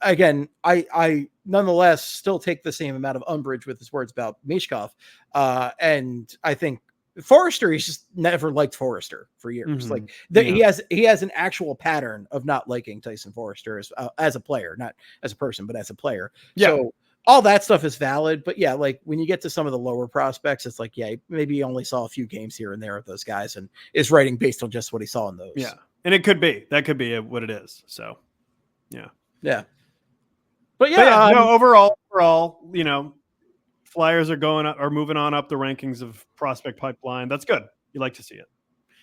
Again, I nonetheless still take the same amount of umbrage with his words about Michkov. And I think Forrester, he's just never liked Forrester for years. Mm-hmm. Like he has an actual pattern of not liking Tyson Forrester as a player, not as a person, but as a player. Yeah. So all that stuff is valid, but yeah, like when you get to some of the lower prospects, it's like, yeah, maybe he only saw a few games here and there of those guys and is writing based on just what he saw in those. Yeah. And that could be what it is. So yeah. Yeah. But overall, Flyers are going up or moving on up the rankings of prospect pipeline. That's good. You like to see it.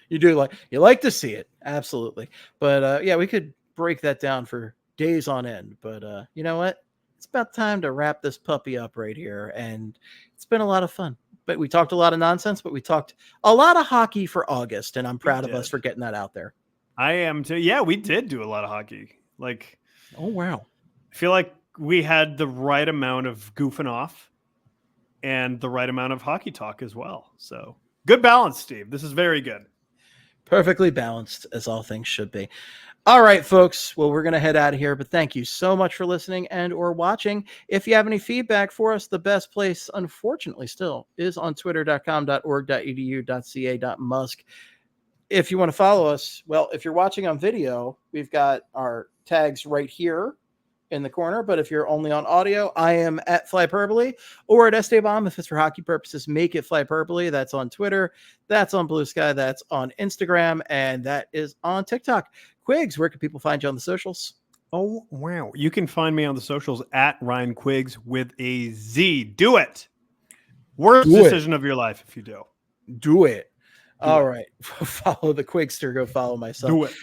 You like to see it. Absolutely. But yeah, we could break that down for days on end, but you know what? It's about time to wrap this puppy up right here. And it's been a lot of fun, but we talked a lot of nonsense, but we talked a lot of hockey for August. And I'm proud of us for getting that out there. I am too. Yeah, we did do a lot of hockey. Like, oh, wow. I feel like we had the right amount of goofing off and the right amount of hockey talk as well. So good balance, Steve. This is very good. Perfectly balanced, as all things should be. All right, folks. Well, we're going to head out of here, but thank you so much for listening and or watching. If you have any feedback for us, the best place, unfortunately, still is on twitter.com.org.edu.ca.musk. If you want to follow us, well, if you're watching on video, we've got our tags right here in the corner. But if you're only on audio, I am at Flyperbole or at 𝙏𝙎𝙎𝙏𝙏. If it's for hockey purposes, make it Flyperbole. That's on Twitter. That's on Blue Sky. That's on Instagram. And that is on TikTok. Quigz, where can people find you on the socials? Oh, wow. You can find me on the socials at Ryan Quigz with a Z. Do it. Worst decision of your life if you do. Do it. All right. Follow the Quigster. Go follow myself. Do it.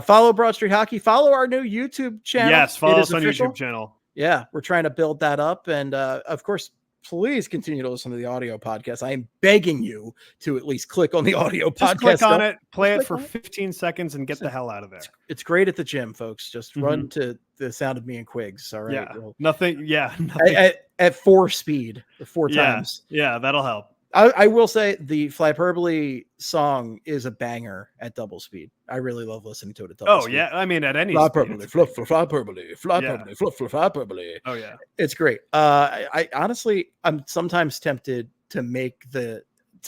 Follow Broad Street Hockey. Follow our new YouTube channel. Yes, follow us on YouTube channel. Yeah, we're trying to build that up. And of course, please continue to listen to the audio podcast. I am begging you to at least click on the audio podcast. Click on it, play it for 15 seconds, and get the hell out of there. It's great at the gym, folks. Just run to the sound of me and Quigz. All right. Yeah. Nothing. At 4 speed, 4 times. Yeah, that'll help. I will say the Flyperbole song is a banger at double speed. I really love listening to it at double speed. Oh, yeah. I mean, at any Flyperbole, Flyperbole. Oh, yeah. It's great. I honestly, I'm sometimes tempted to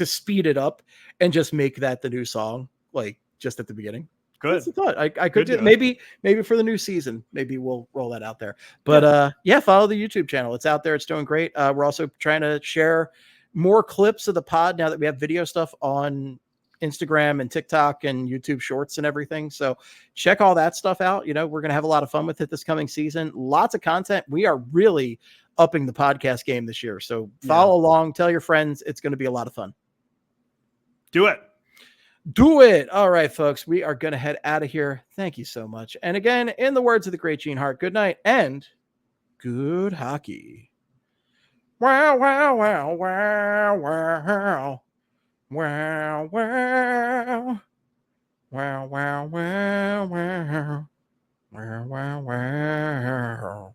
speed it up and just make that the new song, like just at the beginning. Good. That's the thought. I could do it. Maybe for the new season, maybe we'll roll that out there. But follow the YouTube channel. It's out there. It's doing great. We're also trying to share more clips of the pod now that we have video stuff on Instagram and TikTok and YouTube Shorts and everything. So check all that stuff out. We're going to have a lot of fun with it this coming season. Lots of content. We are really upping the podcast game this year. So follow along, tell your friends. It's going to be a lot of fun. Do it. Do it. All right, folks, we are going to head out of here. Thank you so much. And again, in the words of the great Gene Hart, good night and good hockey. Wow, wow, wow, wow, wow. Wow, wow. Wow, wow, wow, wow. Wow, wow, wow.